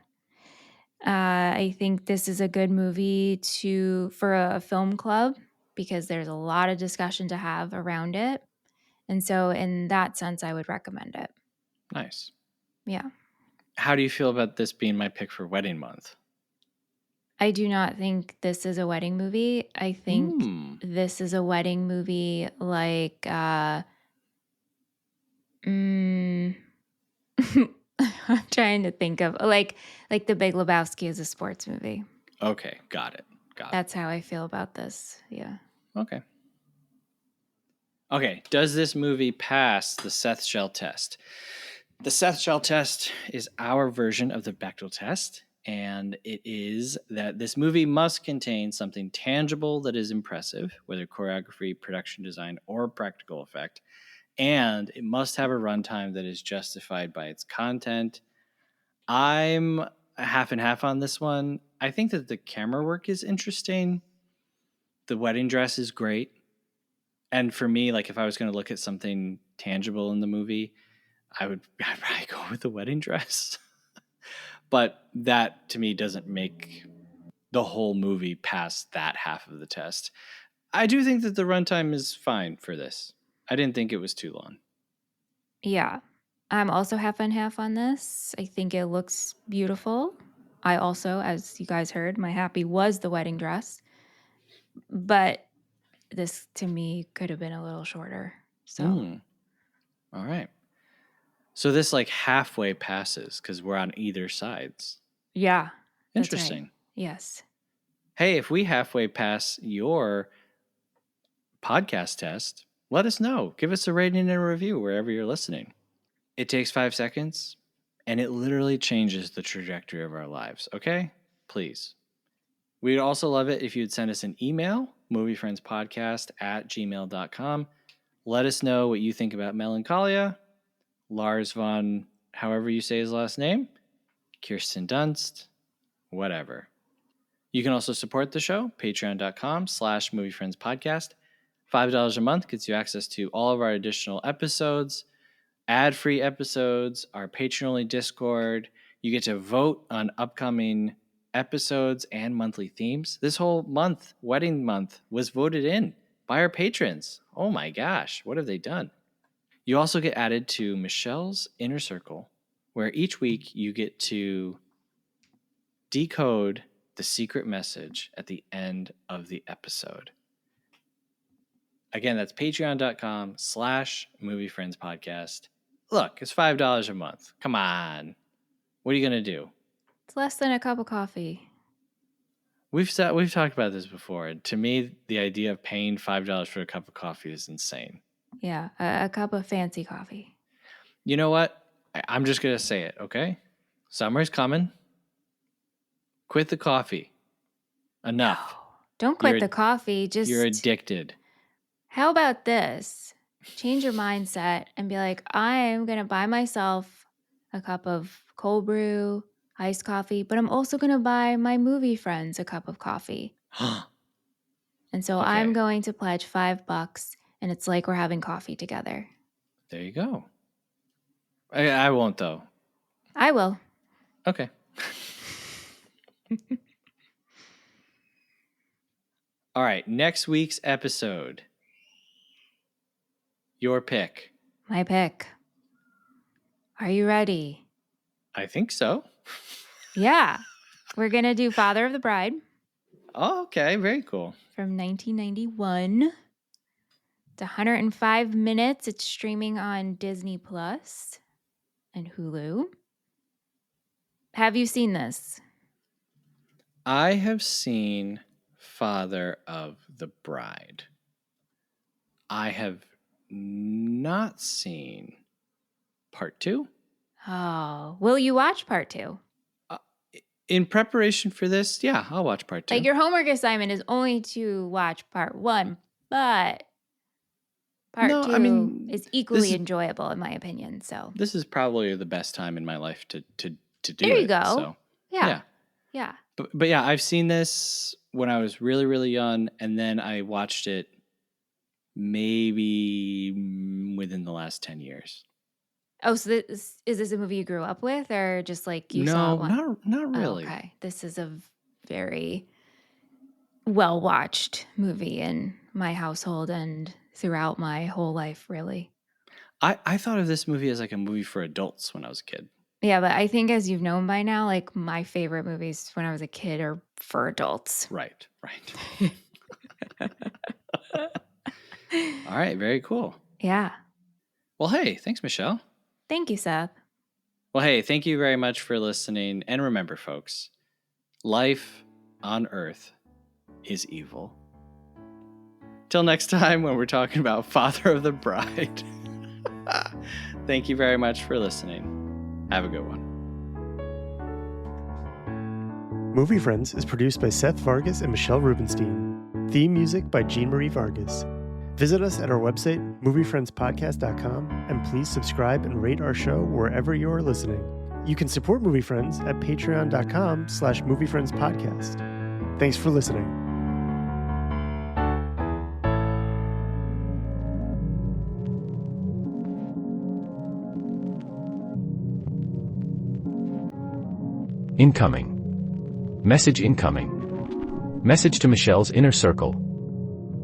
I think this is a good movie for a film club because there's a lot of discussion to have around it. And so in that sense, I would recommend it. Nice. Yeah. How do you feel about this being my pick for wedding month? I do not think this is a wedding movie. I think this is a wedding movie like I'm trying to think of like The Big Lebowski is a sports movie. Okay, got it. That's how I feel about this. Yeah. Okay. Okay, does this movie pass the Seth Shell test? The Seth Shell test is our version of the Bechdel test, and it is that this movie must contain something tangible that is impressive, whether choreography, production design, or practical effect, and it must have a runtime that is justified by its content. I'm half and half on this one. I think that the camera work is interesting. The wedding dress is great. And for me, like if I was going to look at something tangible in the movie, I'd probably go with the wedding dress. But that to me doesn't make the whole movie past that half of the test. I do think that the runtime is fine for this. I didn't think it was too long. Yeah. I'm also half and half on this. I think it looks beautiful. I also, as you guys heard, my happy was the wedding dress. But this to me could have been a little shorter. So All right. So this like halfway passes because we're on either sides. yeah. That's Interesting. right. Yes. Hey, if we halfway pass your podcast test, let us know. Give us a rating and a review wherever you're listening. It takes 5 seconds and it literally changes the trajectory of our lives. Okay? Please. We'd also love it if you'd send us an email, moviefriendspodcast@gmail.com. Let us know what you think about Melancholia, Lars von, however you say his last name, Kirsten Dunst, whatever. You can also support the show, patreon.com/moviefriendspodcast. $5 a month gets you access to all of our additional episodes, ad-free episodes, our patron-only Discord. You get to vote on upcoming episodes and monthly themes. This whole month, wedding month, was voted in by our patrons. Oh my gosh, what have they done? You also get added to Michelle's Inner Circle, where each week you get to decode the secret message at the end of the episode. Again, that's patreon.com/moviefriendspodcast. Look, it's $5 a month. Come on. What are you going to do? It's less than a cup of coffee. We've talked about this before. To me, the idea of paying $5 for a cup of coffee is insane. Yeah. A cup of fancy coffee. You know what? I'm just going to say it, okay? Summer's coming. Quit the coffee. Enough. No, don't quit the coffee. You're addicted. How about this? Change your mindset and be like, I am going to buy myself a cup of cold brew, iced coffee, but I'm also going to buy my movie friends a cup of coffee. And so Okay. I'm going to pledge $5, and it's like we're having coffee together. There you go. I won't, though. I will. Okay. All right. Next week's episode. Your pick. My pick. Are you ready? I think so. Yeah. We're going to do Father of the Bride Oh, okay. Very cool. from 1991. It's 105 minutes. It's streaming on Disney Plus and Hulu. Have you seen this? I have seen Father of the Bride. I have not seen part 2. Oh, will you watch part 2? In preparation for this, yeah, I'll watch part 2. Like your homework assignment is only to watch part 1, but part 2 is equally enjoyable in my opinion. So this is probably the best time in my life to do it. There you go. So, yeah. But yeah, I've seen this when I was really, really young, and then I watched it maybe within the last 10 years. Oh, so is this a movie you grew up with, or just like you saw it? No, not really. Oh, okay, this is a very well watched movie in my household and throughout my whole life, really. I thought of this movie as like a movie for adults when I was a kid. Yeah, but I think as you've known by now, like my favorite movies when I was a kid are for adults. Right. All right, very cool. Yeah. Well, hey, thanks, Michelle. Thank you, Seth. Well, hey, thank you very much for listening. And remember, folks, life on Earth is evil. Till next time when we're talking about Father of the Bride. Thank you very much for listening. Have a good one. Movie Friends is produced by Seth Vargas and Michelle Rubenstein. Theme music by Jean Marie Vargas. Visit us at our website, moviefriendspodcast.com, and please subscribe and rate our show wherever you are listening. You can support Movie Friends at patreon.com/moviefriendspodcast. Thanks for listening. Incoming. Message incoming. Message to Michelle's inner circle.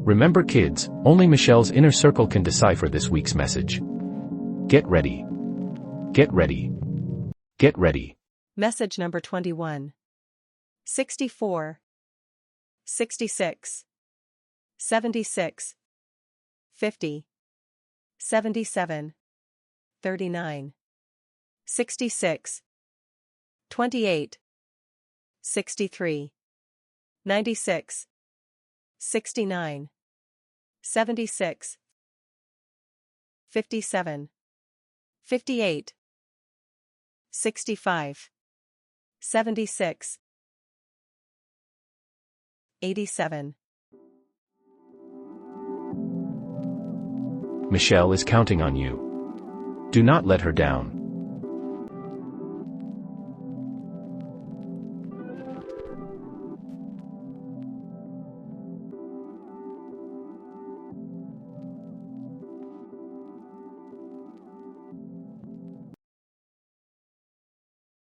Remember, kids, only Michelle's inner circle can decipher this week's message. Get ready. Get ready. Get ready. Message number 21. 64. 66. 76. 50. 77. 39. 66. 28. 63. 96. 69. 76. 57. 58. 65. 76. 87. Michelle is counting on you. Do not let her down.